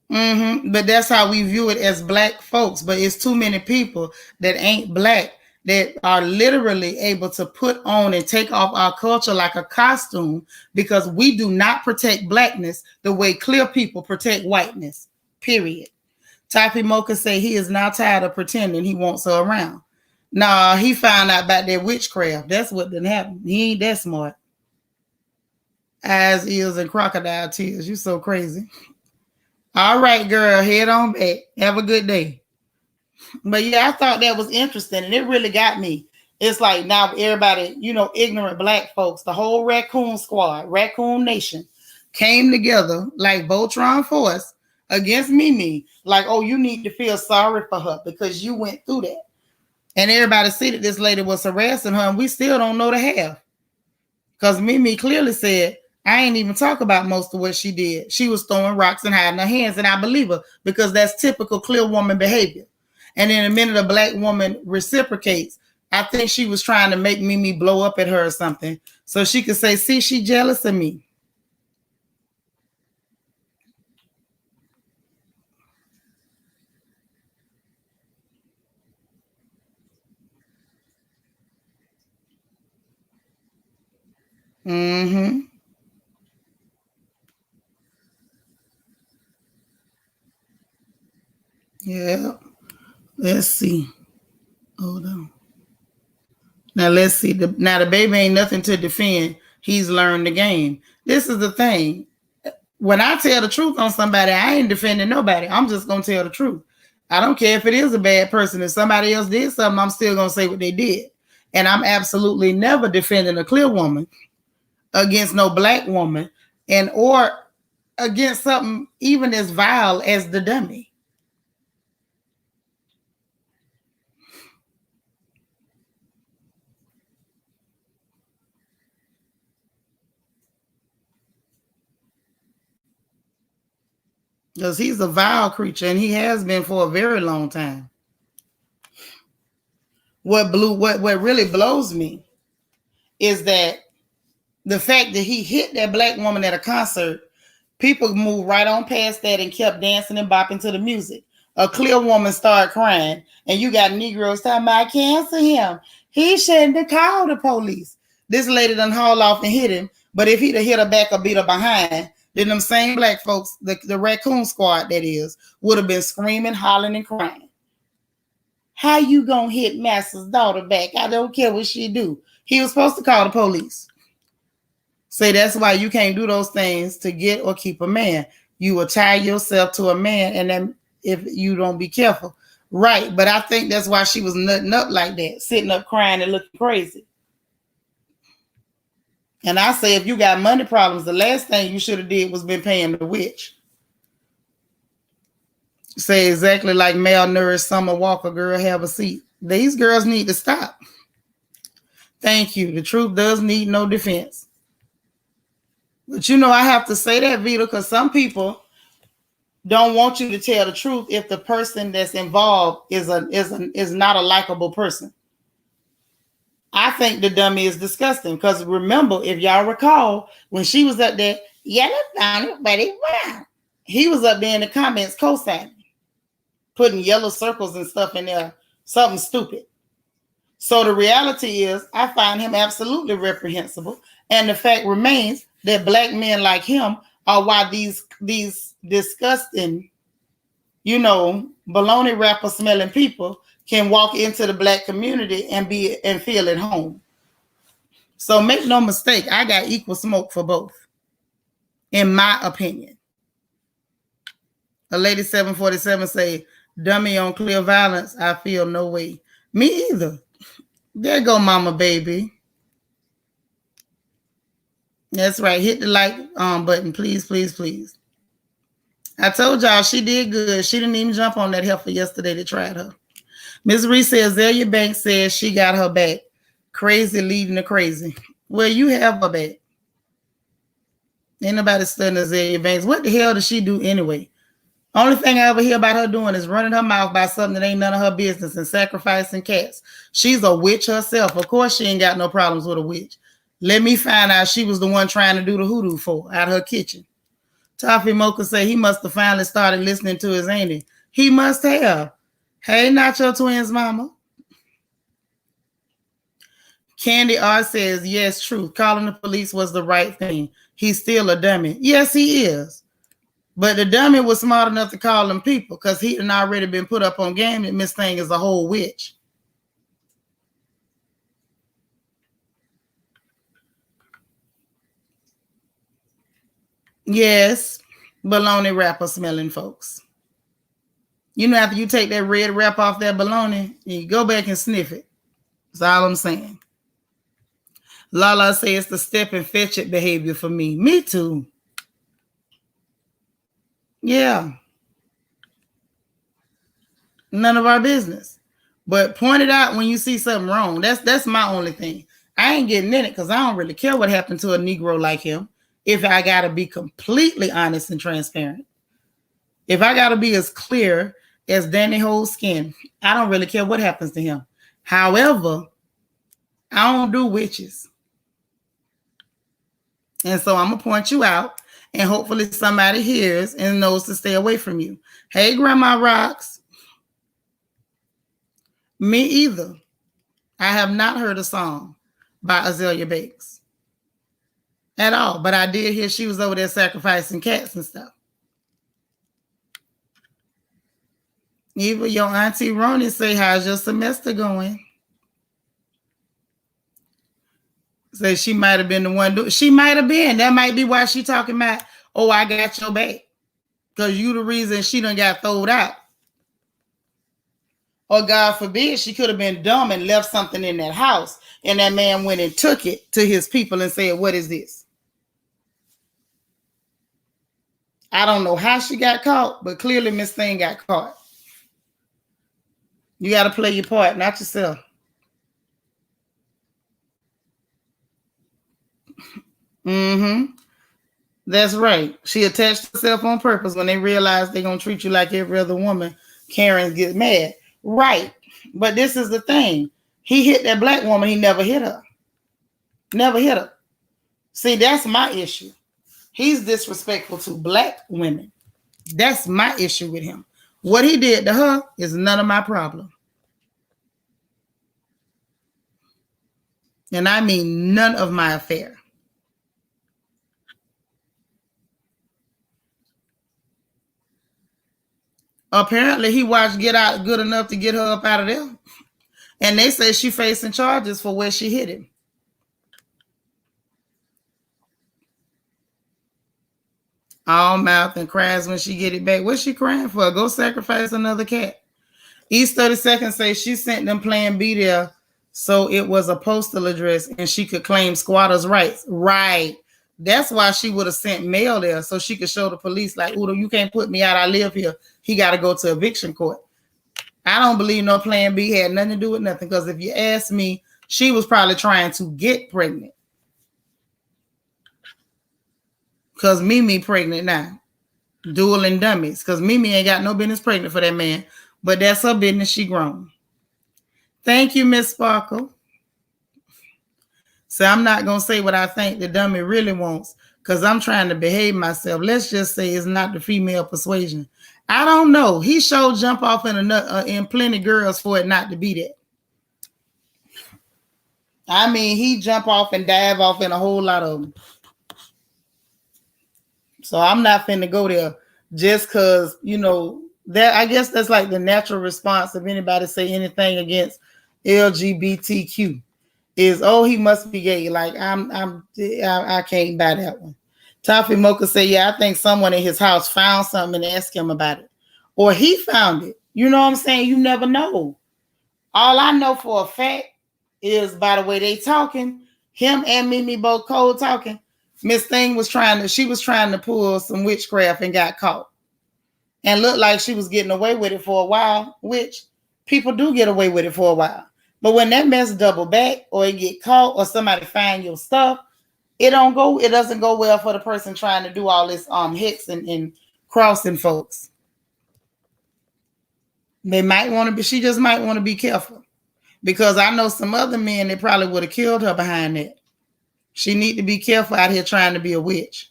But that's how we view it as black folks. But it's too many people that ain't black that are literally able to put on and take off our culture like a costume because we do not protect blackness the way clear people protect whiteness. Period. Tappy Mocha say he is now tired of pretending he wants her around. Nah, he found out about that witchcraft. That's what didn't happen. He ain't that smart. Eyes, ears, and crocodile tears. You so crazy. All right, girl, head on back. Have a good day. But yeah, I thought that was interesting, and it really got me. It's like now everybody, ignorant black folks, the whole Raccoon Squad, Raccoon Nation, came together like Voltron Force against Mimi. Like, oh, you need to feel sorry for her because you went through that. And everybody see that this lady was harassing her, and we still don't know the half. Because Mimi clearly said, I ain't even talk about most of what she did. She was throwing rocks and hiding her hands, and I believe her because that's typical clear woman behavior. And in a minute, a black woman reciprocates. I think she was trying to make Mimi blow up at her or something so she could say, see, she jealous of me. Mm-hmm. Yeah. Let's see. Hold on. Now let's see. Now the baby ain't nothing to defend. He's learned the game. This is the thing. When I tell the truth on somebody, I ain't defending nobody. I'm just gonna tell the truth. I don't care if it is a bad person. If somebody else did something, I'm still gonna say what they did. And I'm absolutely never defending a clear woman against no black woman and or against something even as vile as the dummy. Because he's a vile creature and he has been for a very long time. What really blows me is that the fact that he hit that black woman at a concert, people moved right on past that and kept dancing and bopping to the music. A clear woman started crying, and you got Negroes talking about, I cancel him. He shouldn't have called the police. This lady done haul off and hit him, but if he'd have hit her back or beat her behind, then them same black folks, the Raccoon Squad that is, would have been screaming, hollering, and crying. How you gonna hit Master's daughter back? I don't care what she do. He was supposed to call the police. Say that's why you can't do those things to get or keep a man. You will tie yourself to a man, and then if you don't be careful. Right, but I think that's why she was nutting up like that, sitting up crying and looking crazy. And I say if you got money problems, the last thing you should have did was been paying the witch. Say exactly like malnourished Summer Walker, girl, have a seat. These girls need to stop. Thank you. The truth does need no defense. But you know, I have to say that, Vita, because some people don't want you to tell the truth if the person that's involved is not a likable person. I think the dummy is disgusting because remember, if y'all recall, when she was up there, yellow down, buddy, wow, he was up there in the comments co-signing, putting yellow circles and stuff in there, something stupid. So the reality is, I find him absolutely reprehensible, and the fact remains that black men like him are why these disgusting, baloney wrapper smelling people can walk into the black community and feel at home. So make no mistake, I got equal smoke for both, in my opinion. A lady 747 say, dummy on clear violence, I feel no way. Me either. There go mama baby. That's right. Hit the like button, please, please, please. I told y'all she did good. She didn't even jump on that heifer yesterday that tried her. Ms. Reese says, Zelia Banks says she got her back. Crazy leading the crazy. Well, you have her back. Ain't nobody studying Zelia Banks. What the hell does she do anyway? Only thing I ever hear about her doing is running her mouth by something that ain't none of her business and sacrificing cats. She's a witch herself. Of course she ain't got no problems with a witch. Let me find out she was the one trying to do the hoodoo for out of her kitchen. Toffee Mocha say he must have finally started listening to his auntie. He must have. Hey, not your twins, mama. Candy R says, yes, truth. Calling the police was the right thing. He's still a dummy. Yes, he is. But the dummy was smart enough to call them people because he had already been put up on game that Miss Thing is a whole witch. Yes, baloney wrapper smelling folks. After you take that red wrap off that baloney, you go back and sniff it. That's all I'm saying. Lala says it's the step and fetch it behavior for me. Me too. Yeah. None of our business. But point it out when you see something wrong. That's my only thing. I ain't getting in it because I don't really care what happened to a Negro like him. If I got to be completely honest and transparent. If I got to be as clear as Danny Ho's skin, I don't really care what happens to him. However, I don't do witches. And so I'm going to point you out and hopefully somebody hears and knows to stay away from you. Hey, Grandma Rocks. Me either. I have not heard a song by Azealia Banks at all, but I did hear she was over there sacrificing cats and stuff. Even your auntie Ronnie say, how's your semester going? Say she might have been the one. She might have been. That might be why she talking about, oh, I got your back. Because you the reason she done got thrown out. Or God forbid, she could have been dumb and left something in that house. And that man went and took it to his people and said, what is this? I don't know how she got caught, but clearly Miss Thing got caught. You got to play your part, not yourself. Mm-hmm. That's right. She attached herself on purpose when they realized they're going to treat you like every other woman. Karen gets mad. Right. But this is the thing. He hit that black woman. He never hit her. Never hit her. See, that's my issue. He's disrespectful to black women. That's my issue with him. What he did to her is none of my problem. And I mean none of my affair. Apparently, he watched Get Out good enough to get her up out of there. And they say she facing charges for where she hit him. all mouth and cries when she get it back. What's she crying for? Go sacrifice another cat. East 32nd says she sent them Plan B there so it was a postal address and she could claim squatters' rights. Right. That's why she would have sent mail there so she could show the police, like, Udo, you can't put me out. I live here. He got to go to eviction court. I don't believe no Plan B had nothing to do with nothing, because if you ask me, she was probably trying to get pregnant. Because Mimi pregnant now. Dueling dummies. Because Mimi ain't got no business pregnant for that man. But that's her business. She grown. Thank you, Miss Sparkle. So I'm not going to say what I think the dummy really wants, because I'm trying to behave myself. Let's just say it's not the female persuasion. I don't know. He showed jump off in plenty girls for it not to be that. I mean, he jump off and dive off in a whole lot of them. So I'm not finna go there just because, you know, that I guess that's like the natural response of anybody say anything against LGBTQ is, oh, he must be gay. Like I can't buy that one. Toffee Mocha say, yeah, I think someone in his house found something and asked him about it, or he found it. You know what I'm saying? You never know. All I know for a fact is, by the way they talking, him and Mimi both cold talking. Miss Thing was trying to pull some witchcraft and got caught. And looked like she was getting away with it for a while, which people do get away with it for a while. But when that mess double back, or it get caught, or somebody find your stuff, it doesn't go well for the person trying to do all this hexing and crossing folks. She just might want to be careful. Because I know some other men that probably would have killed her behind that. She need to be careful out here trying to be a witch.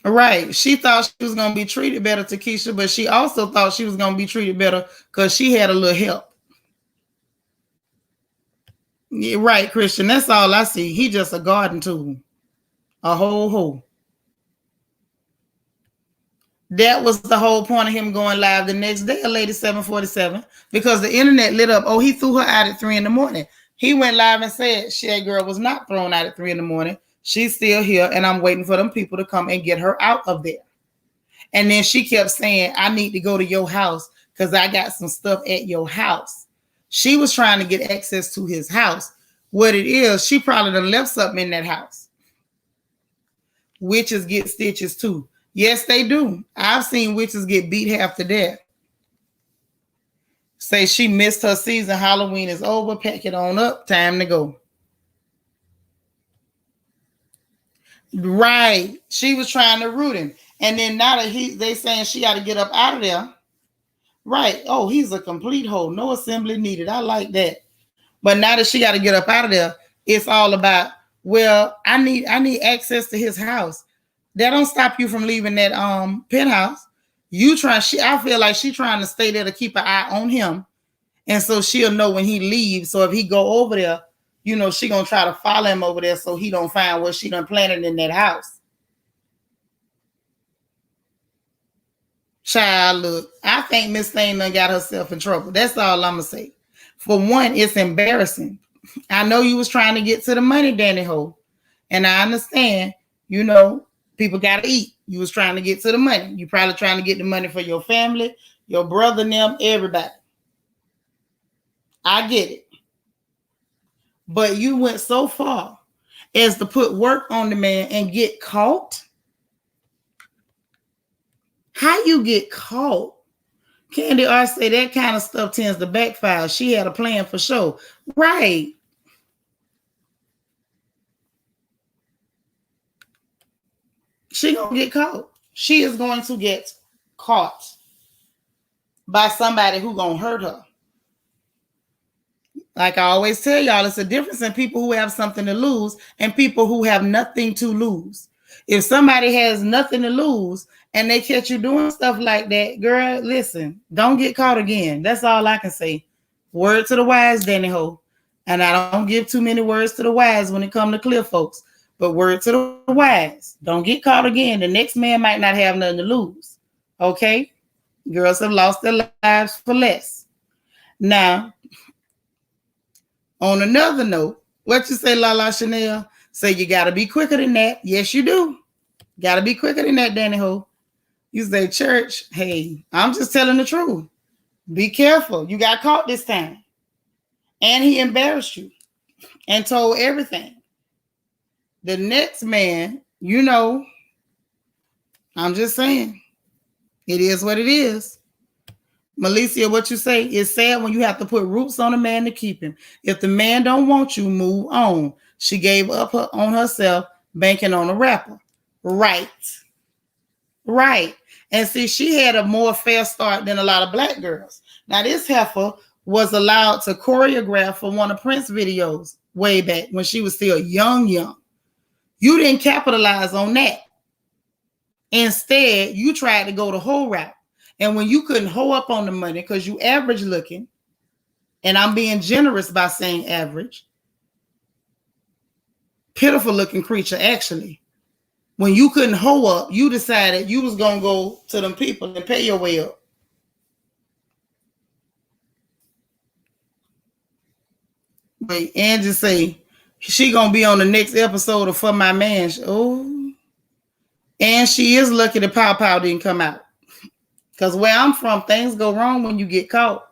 Right. She thought she was going to be treated better, Takesha, but she also thought she was going to be treated better because she had a little help. Yeah, right, Christian. That's all I see. He just a garden tool. A whole hole. That was the whole point of him going live the next day, a lady 747, because the internet lit up. Oh, he threw her out at 3 a.m. He went live and said, Shad Girl was not thrown out at 3 a.m. She's still here, and I'm waiting for them people to come and get her out of there. And then she kept saying, I need to go to your house because I got some stuff at your house. She was trying to get access to his house. What it is, she probably done left something in that house. Witches get stitches too. Yes, they do. I've seen witches get beat half to death. Say she missed her season. Halloween is over. Pack it on up. Time to go. Right. She was trying to root him. And then now that they saying she got to get up out of there. Right. Oh, he's a complete hoe. No assembly needed. I like that. But now that she got to get up out of there, it's all about, well, I need access to his house. That don't stop you from leaving that penthouse. I feel like she's trying to stay there to keep an eye on him. And so she'll know when he leaves. So if he go over there, you know, she gonna try to follow him over there so he don't find what she done planted in that house. Child, look, I think Miss Thing done got herself in trouble. That's all I'm gonna say. For one, it's embarrassing. I know you was trying to get to the money, Danny Ho. And I understand, you know, people gotta eat. You was trying to get to the money. You probably trying to get the money for your family, your brother, and them, everybody. I get it. But you went so far as to put work on the man and get caught. How you get caught? Candy R say that kind of stuff tends to backfire. She had a plan for sure. Right. She gonna get caught. She is going to get caught by somebody who gonna hurt her. Like I always tell y'all, it's a difference in people who have something to lose and people who have nothing to lose. If somebody has nothing to lose and they catch you doing stuff like that, girl, listen, don't get caught again. That's all I can say. Word to the wise, Danny Ho. And I don't give too many words to the wise when it comes to clear folks. But word to the wise, don't get caught again. The next man might not have nothing to lose. Okay? Girls have lost their lives for less. Now, on another note, what you say, Lala Chanel? So you got to be quicker than that. Yes, you do. Got to be quicker than that, Danny Ho. You say, church, hey, I'm just telling the truth. Be careful. You got caught this time. And he embarrassed you and told everything. The next man, you know, I'm just saying, it is what it is. Malicia, what you say is sad when you have to put roots on a man to keep him. If the man don't want you, move on. She gave up on herself, banking on a rapper. Right. And see, she had a more fair start than a lot of black girls. Now, this heifer was allowed to choreograph for one of Prince's videos way back when she was still young. You didn't capitalize on that. Instead, you tried to go the whole route. And when you couldn't hold up on the money because you average looking, and I'm being generous by saying average, pitiful looking creature, actually. When you couldn't hold up, you decided you was going to go to them people and pay your way up. Wait, Angie say she going to be on the next episode of For My Man. Oh, and she is lucky the Pow Pow didn't come out. Because where I'm from, things go wrong when you get caught.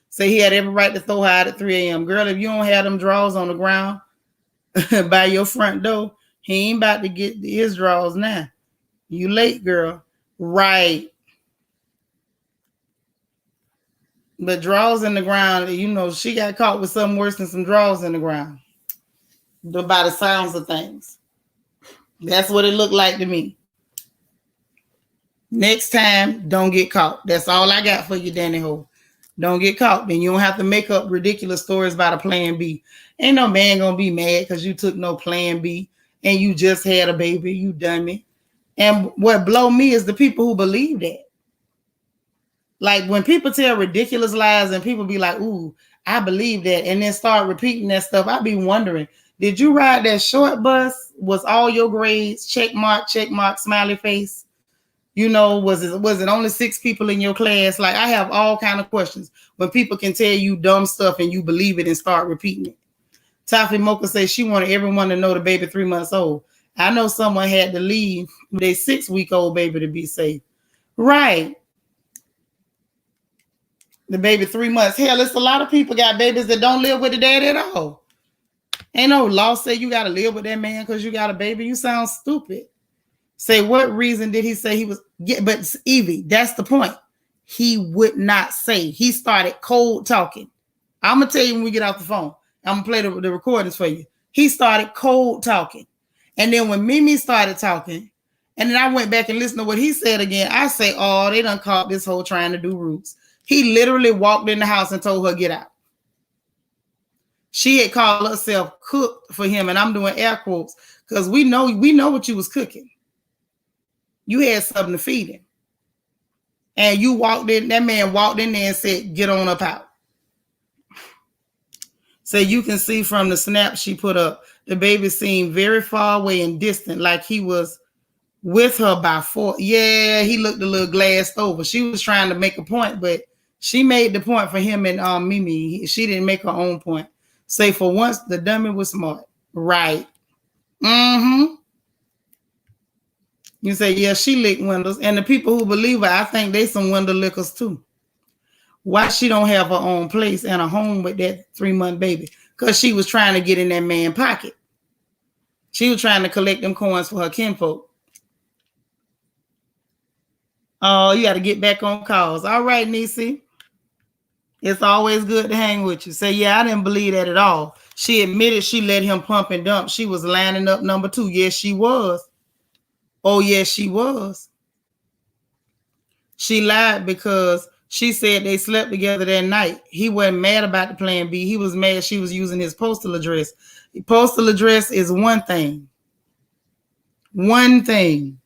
Say he had every right to throw her out at 3 a.m. Girl, if you don't have them drawers on the ground by your front door, he ain't about to get his drawers now. You late, girl. Right. But drawers in the ground, you know, she got caught with something worse than some drawers in the ground. By the sounds of things. That's what it looked like to me. Next time, don't get caught. That's all I got for you, Danny Ho. Don't get caught. Then you don't have to make up ridiculous stories about a plan B. Ain't no man gonna be mad because you took no plan B and you just had a baby, you dummy. And what blow me is the people who believe that. Like when people tell ridiculous lies and people be like, ooh, I believe that, and then start repeating that stuff, I be wondering, did you ride that short bus? Was all your grades check mark, smiley face? You know, was it only 6 people in your class? Like, I have all kind of questions when people can tell you dumb stuff and you believe it and start repeating it. Taffy Mocha says she wanted everyone to know the baby 3 months old. I know someone had to leave their 6-week-old baby to be safe. Right. The baby 3 months. Hell, it's a lot of people got babies that don't live with the dad at all. Ain't no law say you got to live with that man because you got a baby. You sound stupid. Say, what reason did he say he was? But Evie, that's the point. He would not say. He started cold talking. I'm going to tell you when we get off the phone. I'm going to play the recordings for you. He started cold talking. And then when Mimi started talking, and then I went back and listened to what he said again, I say, oh, they done caught this whole trying to do roots. He literally walked in the house and told her, get out. She had called herself cooked for him, and I'm doing air quotes because we know what you was cooking. You had something to feed him. And you walked in, that man walked in there and said, get on up out. So you can see from the snap she put up, the baby seemed very far away and distant, like he was with her by 4. Yeah, he looked a little glassed over. She was trying to make a point, but she made the point for him and Mimi. She didn't make her own point. Say for once, the dummy was smart. Right. Mm-hmm. You say, yeah, she licked windows. And the people who believe her, I think they some window lickers too. Why she don't have her own place and a home with that 3-month baby? Because she was trying to get in that man's pocket. She was trying to collect them coins for her kinfolk. Oh, you got to get back on calls. All right, Nisi. It's always good to hang with you. Say, yeah, I didn't believe that at all. She admitted she let him pump and dump. She was lining up number 2. Yes, she was. Oh, yes, she was. She lied because she said they slept together that night. He wasn't mad about the plan B. He was mad she was using his postal address. The postal address is one thing. One thing.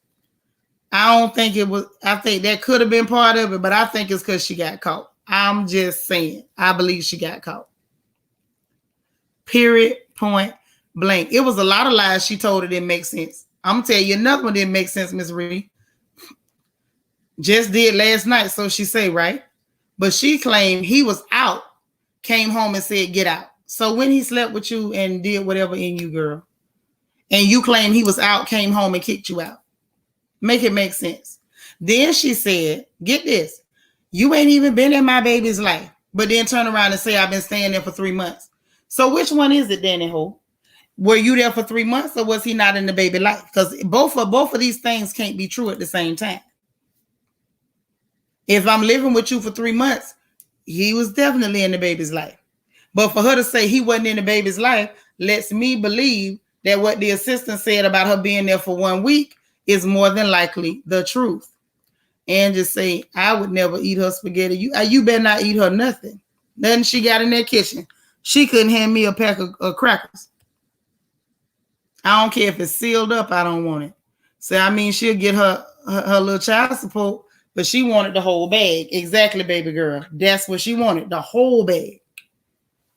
I don't think it was, I think that could have been part of it, but I think it's because she got caught. I'm just saying. I believe she got caught. Period, point blank. It was a lot of lies she told. It didn't make sense. I'm gonna tell you another one didn't make sense, Miss Reed. Just did last night, so she say, right? But she claimed he was out, came home and said, get out. So when he slept with you and did whatever in you, girl, And you claim he was out, came home and kicked you out. Make it make sense. Then she said, get this, you ain't even been in my baby's life, but then turn around and say I've been staying there for 3 months. So which one is it, Danny Ho? Were you there for 3 months, or was he not in the baby life? Because both of these things can't be true at the same time. If I'm living with you for 3 months, he was definitely in the baby's life. But for her to say he wasn't in the baby's life lets me believe that what the assistant said about her being there for 1 week is more than likely the truth. And just say, I would never eat her spaghetti. You better not eat her nothing. Nothing she got in that kitchen. She couldn't hand me a pack of crackers. I don't care if it's sealed up. I don't want it. So, I mean, she'll get her little child support, but she wanted the whole bag. Exactly, baby girl. That's what she wanted, the whole bag.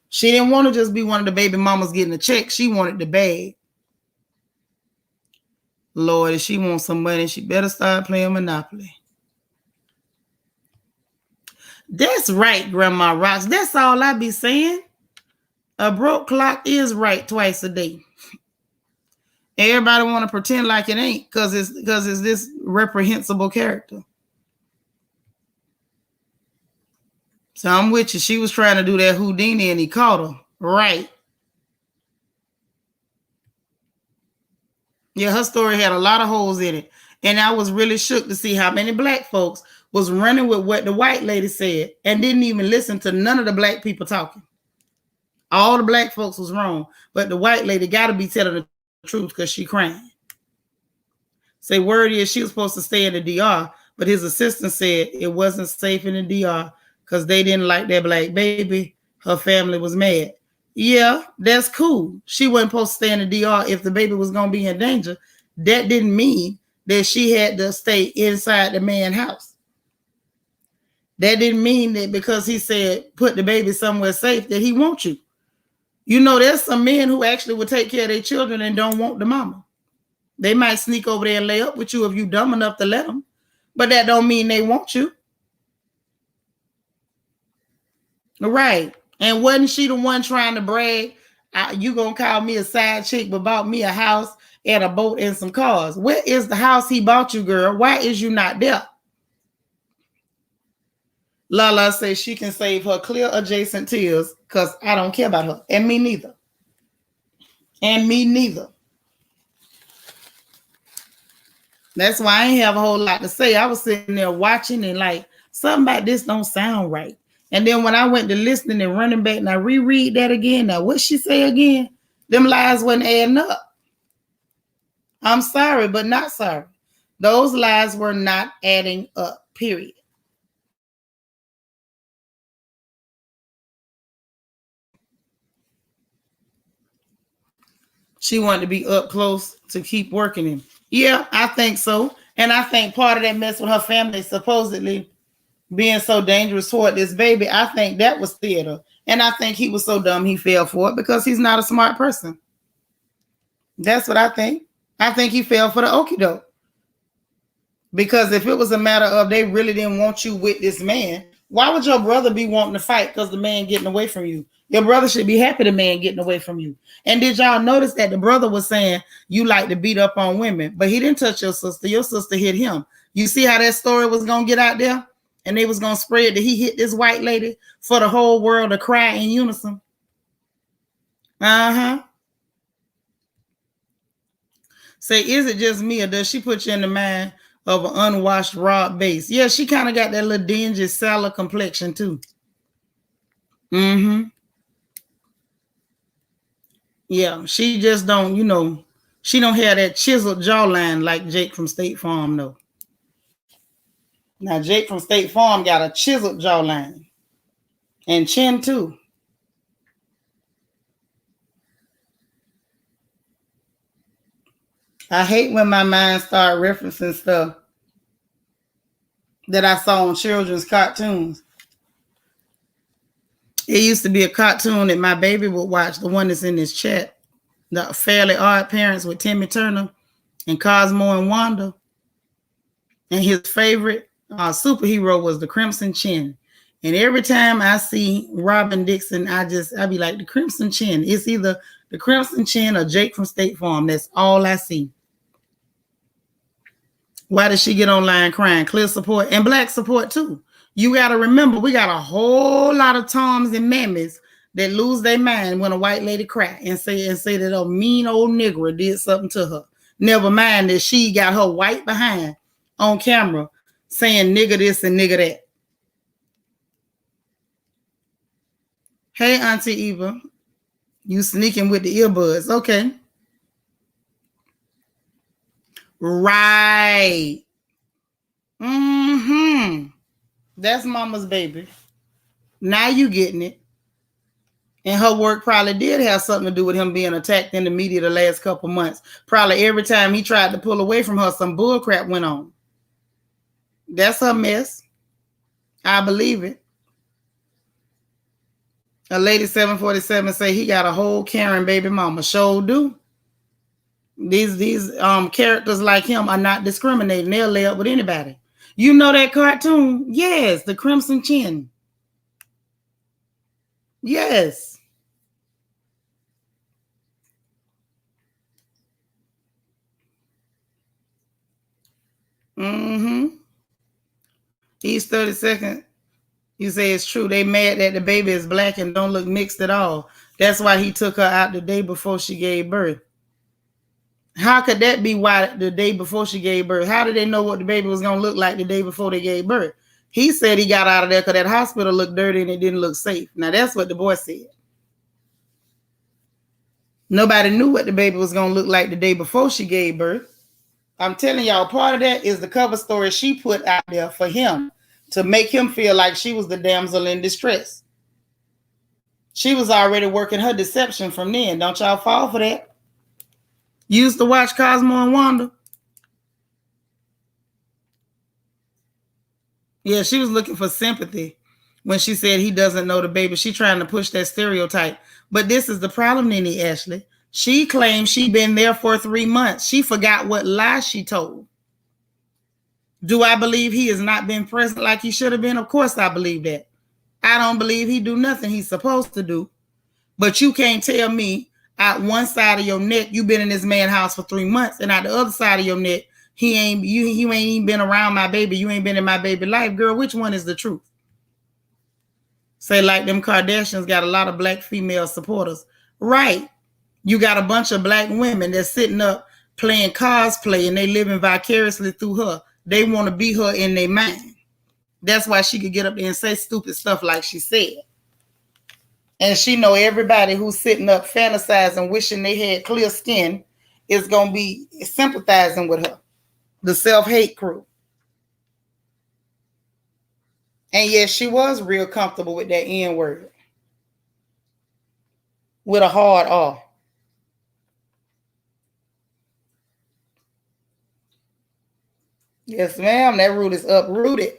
She didn't want to just be one of the baby mamas getting a check. She wanted the bag. Lord, if she wants some money, she better start playing Monopoly. That's right, Grandma Rocks. That's all I be saying. A broke clock is right twice a day. Everybody want to pretend like it ain't because it's this reprehensible character. So I'm with you. She was trying to do that Houdini and he caught her. Right. Yeah, her story had a lot of holes in it. And I was really shook to see how many black folks was running with what the white lady said and didn't even listen to none of the black people talking. All the black folks was wrong, but the white lady got to be telling the truth because she crying. Say word is she was supposed to stay in the DR, but his assistant said it wasn't safe in the DR because they didn't like that black baby. Her family was mad. Yeah, that's cool. She wasn't supposed to stay in the DR if the baby was going to be in danger. That didn't mean that she had to stay inside the man's house. That didn't mean that because he said put the baby somewhere safe that he wants you. You know, there's some men who actually would take care of their children and don't want the mama. They might sneak over there and lay up with you if you're dumb enough to let them. But that don't mean they want you. Right. And wasn't she the one trying to brag? You gonna call me a side chick, but bought me a house and a boat and some cars. Where is the house he bought you, girl? Why is you not there? Lala says she can save her clear adjacent tears because I don't care about her. And me neither. And me neither. That's why I ain't have a whole lot to say. I was sitting there watching and like, something about this don't sound right. And then when I went to listening and running back and I reread that again, now what she say again? Them lies wasn't adding up. I'm sorry, but not sorry. Those lies were not adding up, period. She wanted to be up close to keep working him. Yeah, I think so. And I think part of that mess with her family supposedly being so dangerous toward this baby, I think that was theater. And I think he was so dumb he fell for it because he's not a smart person. That's what I think. I think he fell for the okie doke. Because if it was a matter of they really didn't want you with this man, why would your brother be wanting to fight because the man getting away from you? Your brother should be happy the man getting away from you. And did y'all notice that the brother was saying you like to beat up on women, but he didn't touch your sister. Your sister hit him. You see how that story was going to get out there? And they was going to spread that he hit this white lady for the whole world to cry in unison. Uh-huh. Say, is it just me or does she put you in the mind of an unwashed raw base? Yeah, she kind of got that little dingy salad complexion too. Mm-hmm. Yeah, she just don't, you know, she don't have that chiseled jawline like Jake from State Farm, though. Now, Jake from State Farm got a chiseled jawline and chin too. I hate when my mind start referencing stuff that I saw on children's cartoons. It used to be a cartoon that my baby would watch, the one that's in this chat, the Fairly Odd Parents with Timmy Turner and Cosmo and Wanda. And his favorite superhero was the Crimson Chin. And every time I see Robin Dixon, I be like, the Crimson Chin. It's either The Crimson Chin or Jake from State Farm. That's all I see. Why did she get online crying? Clear support and black support too. You got to remember, we got a whole lot of Toms and Mammies that lose their mind when a white lady cry and say that a mean old nigger did something to her. Never mind that she got her white behind on camera saying nigger this and nigger that. Hey, Auntie Eva, you sneaking with the earbuds. Okay. Right. Mm-hmm. That's mama's baby. Now you getting it. And her work probably did have something to do with him being attacked in the media the last couple months. Probably every time he tried to pull away from her, some bull crap went on. That's her mess. I believe it. A lady 747 say he got a whole Karen baby mama. Sure do. These characters like him are not discriminating. They'll lay up with anybody. You know that cartoon? Yes, the Crimson Chin. Yes. Mm-hmm. East 32nd. You say it's true. They mad that the baby is black and don't look mixed at all. That's why he took her out the day before she gave birth. How could that be why the day before she gave birth? How did they know what the baby was going to look like the day before they gave birth? He said he got out of there because that hospital looked dirty and it didn't look safe. Now, that's what the boy said. Nobody knew what the baby was going to look like the day before she gave birth. I'm telling y'all, part of that is the cover story she put out there for him to make him feel like she was the damsel in distress. She was already working her deception from then. Don't y'all fall for that? You used to watch Cosmo and Wanda? Yeah, she was looking for sympathy when she said he doesn't know the baby. She trying to push that stereotype. But this is the problem, Nene Ashley. She claimed she been there for 3 months. She forgot what lie she told. Do I believe he has not been present like he should have been? Of course I believe that. I don't believe he do nothing he's supposed to do. But you can't tell me out one side of your neck you been in this man's house for 3 months, and out the other side of your neck he ain't even been around my baby. You ain't been in my baby life. Girl, which one is the truth? Say like them Kardashians got a lot of black female supporters. Right. You got a bunch of black women that's sitting up playing cosplay and they living vicariously through her. They want to be her in their mind. That's why she could get up there and say stupid stuff like she said. And she know everybody who's sitting up fantasizing, wishing they had clear skin is going to be sympathizing with her. The self-hate crew. And yes, she was real comfortable with that N word. With a hard R. Yes, ma'am. That root is uprooted.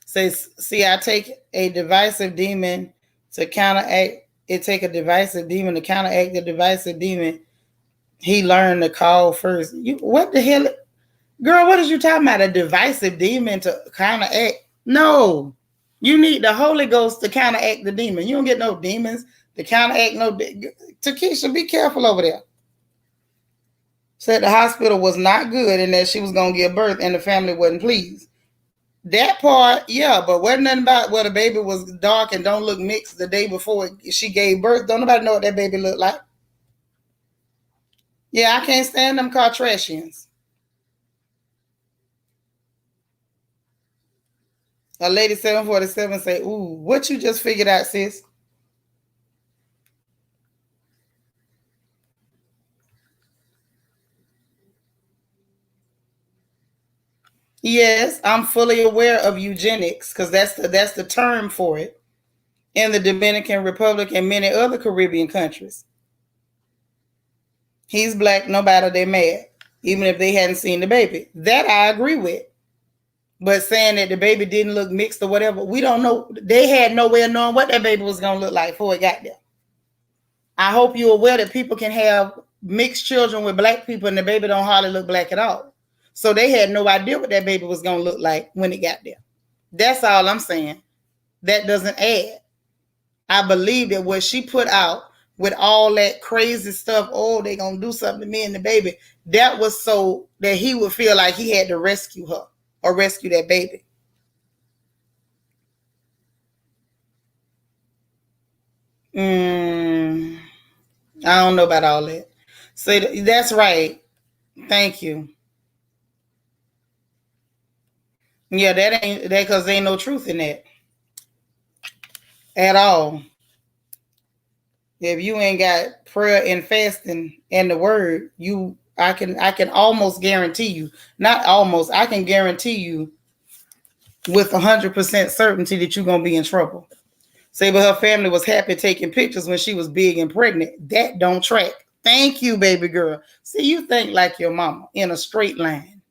Says, see, I take a divisive demon to counteract. It take a divisive demon to counteract the divisive demon. He learned to call first. You what the hell? Girl, what is you talking about? A divisive demon to counteract? No. You need the Holy Ghost to counteract the demon. You don't get no demons to counteract no. Takesha, be careful over there. Said the hospital was not good and that she was going to give birth and the family wasn't pleased. That part, yeah, but wasn't nothing about where the baby was dark and don't look mixed the day before she gave birth. Don't nobody know what that baby looked like. Yeah, I can't stand them Kardashians. A lady 747 say, ooh, what you just figured out, sis? Yes, I'm fully aware of eugenics because that's the term for it in the Dominican Republic and many other Caribbean countries. He's black, no matter they're mad, even if they hadn't seen the baby. That I agree with. But saying that the baby didn't look mixed or whatever, we don't know. They had no way of knowing what that baby was going to look like before it got there. I hope you're aware that people can have mixed children with black people and the baby don't hardly look black at all. So they had no idea what that baby was going to look like when it got there. That's all I'm saying. That doesn't add. I believe that what she put out with all that crazy stuff. Oh, they gonna do something to me and the baby. That was so that he would feel like he had to rescue her or rescue that baby. I don't know about all that. So that's right. Thank you. Yeah, that ain't that because there ain't no truth in that at all. If you ain't got prayer and fasting and the word, I can almost guarantee you, not almost, I can guarantee you with 100% certainty that you're gonna be in trouble. Say, but her family was happy taking pictures when she was big and pregnant. That don't track. Thank you, baby girl. See, you think like your mama in a straight line.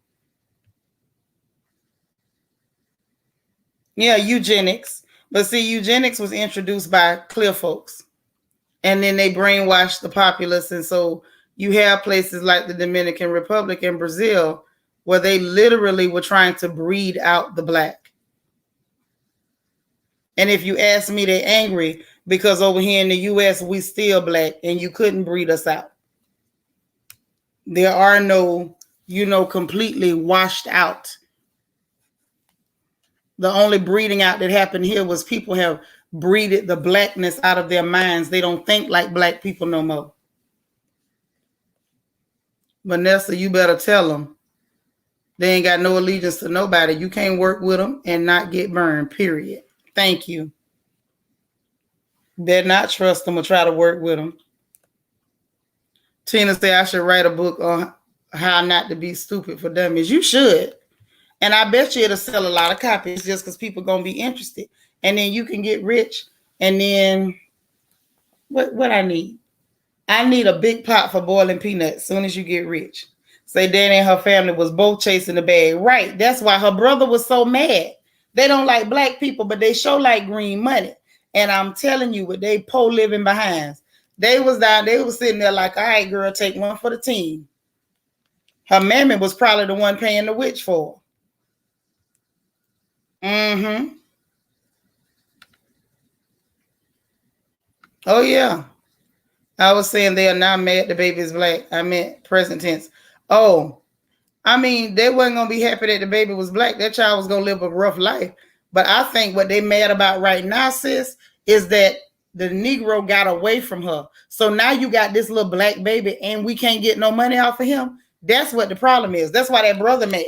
Yeah, eugenics. But see, eugenics was introduced by clear folks. And then they brainwashed the populace. And so you have places like the Dominican Republic and Brazil where they literally were trying to breed out the black. And if you ask me, they're angry because over here in the US, we still black and you couldn't breed us out. There are no, completely washed out. The only breeding out that happened here was people have breeded the blackness out of their minds. They don't think like black people no more. Vanessa, you better tell them they ain't got no allegiance to nobody. You can't work with them and not get burned, period. Thank you. Better not trust them or try to work with them. Tina said I should write a book on how not to be stupid for dummies. You should. And I bet you it'll sell a lot of copies just because people are going to be interested. And then you can get rich. And then what I need? I need a big pot for boiling peanuts as soon as you get rich. Say Danny and her family was both chasing the bag. Right. That's why her brother was so mad. They don't like black people, but they show like green money. And I'm telling you, with they poor living behinds, they was sitting there like, all right, girl, take one for the team. Her mammy was probably the one paying the witch for her. Mm-hmm. Oh, yeah. I was saying they are not mad the baby is black. I meant present tense. Oh, I mean, they wasn't going to be happy that the baby was black. That child was going to live a rough life. But I think what they mad about right now, sis, is that the Negro got away from her. So now you got this little black baby and we can't get no money off of him. That's what the problem is. That's why that brother mad.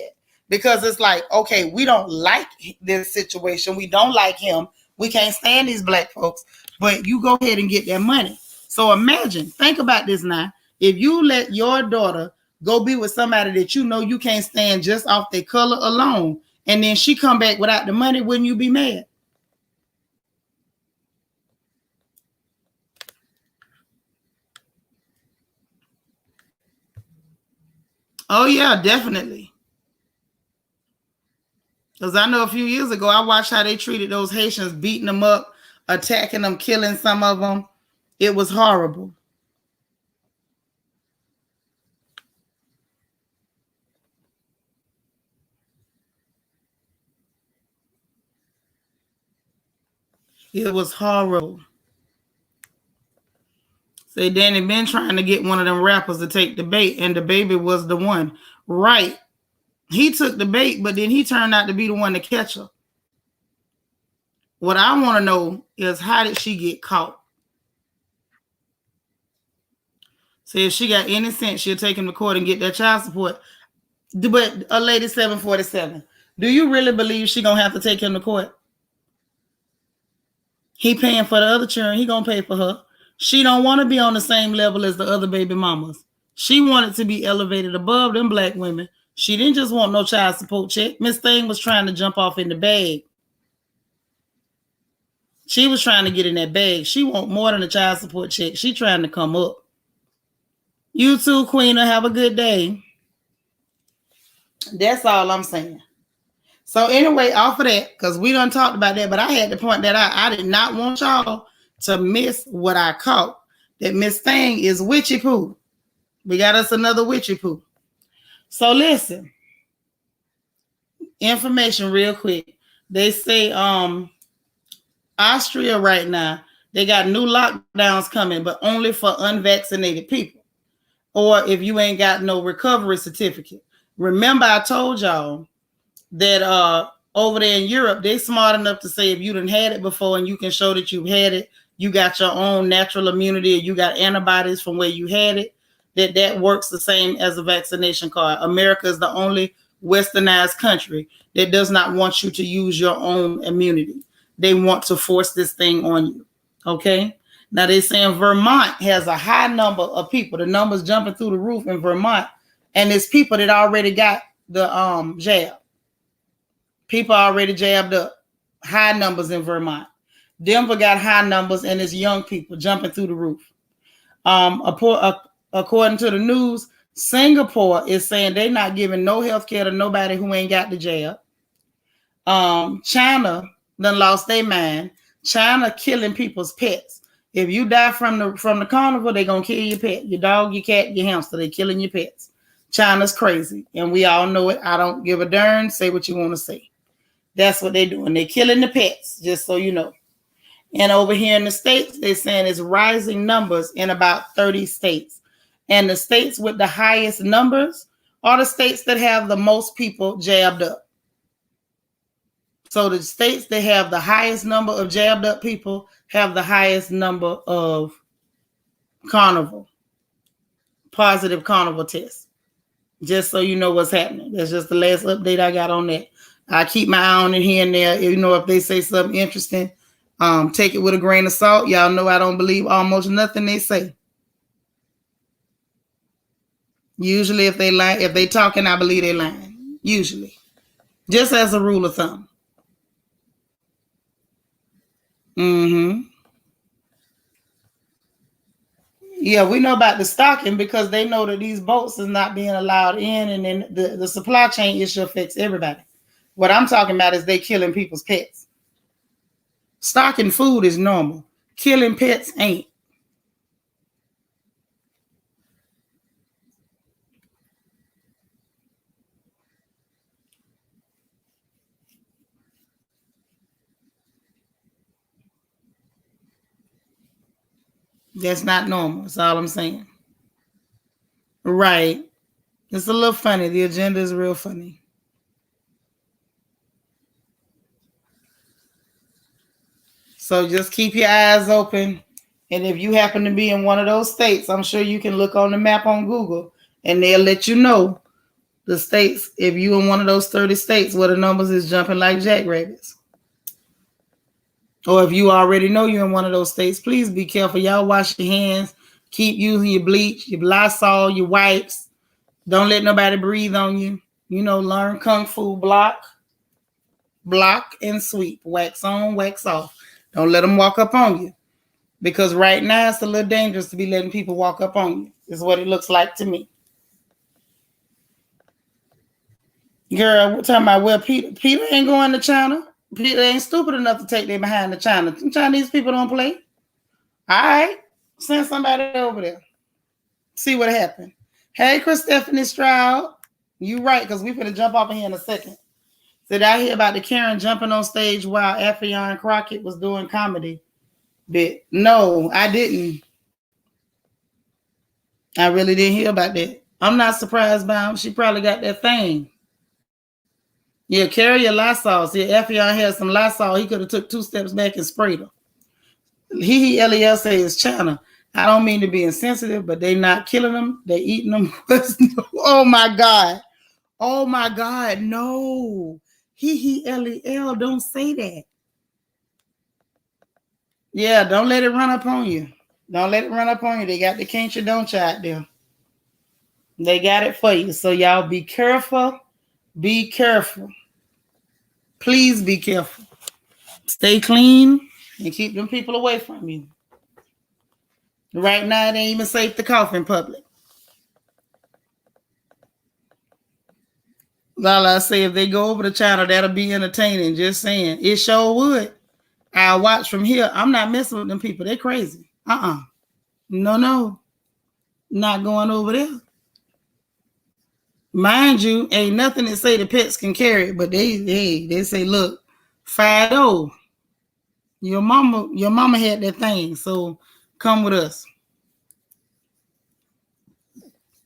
Because it's like, okay, we don't like this situation. We don't like him. We can't stand these black folks. But you go ahead and get that money. So imagine, think about this now. If you let your daughter go be with somebody that you know you can't stand just off their color alone, and then she come back without the money, wouldn't you be mad? Oh, yeah, definitely. Because I know a few years ago, I watched how they treated those Haitians, beating them up, attacking them, killing some of them. It was horrible. It was horrible. Say Danny been trying to get one of them rappers to take the bait, and the baby was the one. Right. He took the bait, but then he turned out to be the one to catch her. What I want to know is how did she get caught? So if she got any sense, she'll take him to court and get that child support. But a lady 747, do you really believe she gonna have to take him to court? He paying for the other children. He gonna pay for her. She don't want to be on the same level as the other baby mamas. She wanted to be elevated above them black women. She didn't just want no child support check. Miss Thing was trying to jump off in the bag. She was trying to get in that bag. She want more than a child support check. She trying to come up. You too, Queen. Have a good day. That's all I'm saying. So anyway, off of that, because we done talked about that, but I had to point that out. I did not want y'all to miss what I caught. That Miss Thing is witchy poo. We got us another witchy poo. So listen, information real quick. They say Austria right now, They got new lockdowns coming, but only for unvaccinated people, or if you ain't got no recovery certificate. Remember, I told y'all that over there in Europe, they smart enough to say if you done had it before and you can show that you've had it, you got your own natural immunity, or you got antibodies from where you had it, that works the same as a vaccination card. America is the only westernized country that does not want you to use your own immunity. They want to force this thing on you. Okay? Now they're saying Vermont has a high number of people. The numbers jumping through the roof in Vermont, and it's people that already got the jab. People already jabbed up. High numbers in Vermont. Denver got high numbers, and it's young people jumping through the roof. According to the news, Singapore is saying they're not giving no health care to nobody who ain't got the jab. China done lost their mind. China killing people's pets. If you die from the carnival, they're gonna kill your pet, your dog, your cat, your hamster. They're killing your pets. China's crazy, and we all know it. I don't give a darn. Say what you want to say. That's what they're doing. They're killing the pets, just so you know. And over here in the States, they're saying it's rising numbers in about 30 states. And the states with the highest numbers are the states that have the most people jabbed up. So the states that have the highest number of jabbed up people have the highest number of positive carnival tests. Just so you know what's happening. That's just the last update I got on that. I keep my eye on it here and there. You know, if they say something interesting, take it with a grain of salt. Y'all know I don't believe almost nothing they say. Usually if they talking, I believe they lying. Usually. Just as a rule of thumb. Yeah, we know about the stocking because they know that these boats is not being allowed in, and then the supply chain issue affects everybody. What I'm talking about is they killing people's pets. Stocking food is normal. Killing pets ain't. That's not normal. That's all I'm saying. Right. It's a little funny. The agenda is real funny. So just keep your eyes open. And if you happen to be in one of those states, I'm sure you can look on the map on Google and they'll let you know the states, if you in one of those 30 states where the numbers is jumping like jackrabbits. Or if you already know you're in one of those states, please be careful. Y'all wash your hands. Keep using your bleach, your Lysol, your wipes. Don't let nobody breathe on you. You know, learn Kung Fu block and sweep. Wax on, wax off. Don't let them walk up on you. Because right now it's a little dangerous to be letting people walk up on you. Is what it looks like to me. Girl, we're talking about, well, Peter ain't going to China. Peter ain't stupid enough to take them behind the China. Chinese people don't play. All right. Send somebody over there. See what happened. Hey, Chris Stephanie Stroud. You right, because we're going to jump off in here in a second. Did I hear about the Karen jumping on stage while Affion Crockett was doing comedy bit? No, I didn't. I really didn't hear about that. I'm not surprised by him. She probably got that thing. Yeah, carry your Lysol. See, Affion had some Lysol. He could have took 2 steps back and sprayed her. LEL says China. I don't mean to be insensitive, but they not killing them. They eating them. Oh my God. Oh my God. No. LEL. Don't say that. Yeah, don't let it run up on you. Don't let it run up on you. They got the can't you don't you out there. They got it for you. So y'all be careful. Be careful. Please be careful. Stay clean and keep them people away from you. Right now, it ain't even safe to cough in public. Lala say if they go over to China, that'll be entertaining. Just saying. It sure would. I'll watch from here. I'm not messing with them people. They're crazy. No. Not going over there. Mind you, ain't nothing that say the pets can carry it, but they say, look, 5-0. Your mama had that thing, so come with us.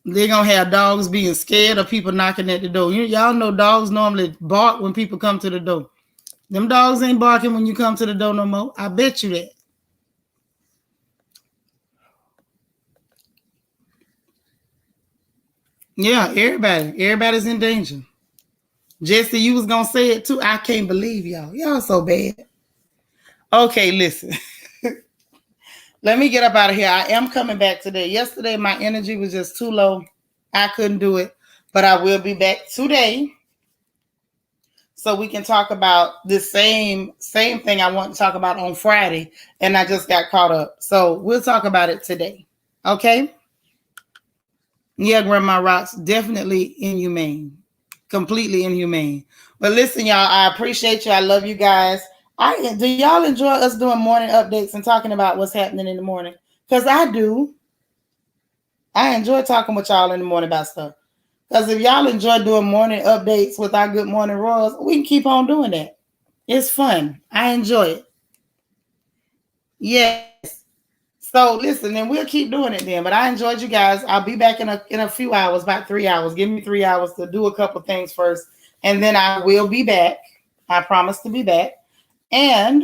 They're gonna have dogs being scared of people knocking at the door. Y'all know dogs normally bark when people come to the door. Them dogs ain't barking when you come to the door no more. I bet you that. Yeah, everybody's in danger. Jesse, you was gonna say it too. I can't believe y'all. Y'all so bad. Okay, listen. Let me get up out of here. I am coming back today. Yesterday, my energy was just too low. I couldn't do it, but I will be back today, so we can talk about the same thing I want to talk about on Friday, and I just got caught up. So we'll talk about it today. Okay? Yeah, Grandma Rocks, definitely inhumane. Completely inhumane. But listen, y'all, I appreciate you. I love you guys. Do y'all enjoy us doing morning updates and talking about what's happening in the morning? Because I do. I enjoy talking with y'all in the morning about stuff. Because if y'all enjoy doing morning updates with our Good Morning Royals, we can keep on doing that. It's fun. I enjoy it. Yes. So listen, and we'll keep doing it then. But I enjoyed you guys. I'll be back in a few hours, about 3 hours. Give me 3 hours to do a couple things first, and then I will be back. I promise to be back. And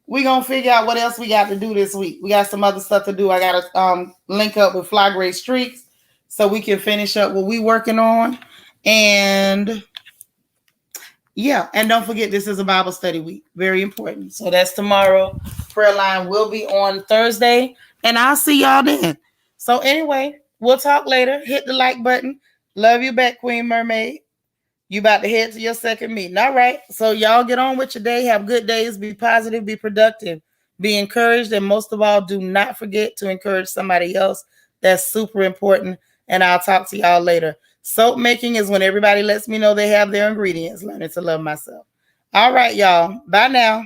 we're gonna figure out what else we got to do this week. We got some other stuff to do. I gotta link up with Fly Gray Streaks so we can finish up what we working on. And yeah, and don't forget, this is a Bible study week. Very important. So that's tomorrow. Prayer line will be on Thursday, and I'll see y'all then. So anyway, we'll talk later. Hit the like button. Love you back, Queen Mermaid. You about to head to your second meeting. All right. So y'all get on with your day. Have good days. Be positive. Be productive. Be encouraged. And most of all, do not forget to encourage somebody else. That's super important. And I'll talk to y'all later. Soap making is when everybody lets me know they have their ingredients. Learning to love myself. All right, y'all. Bye now.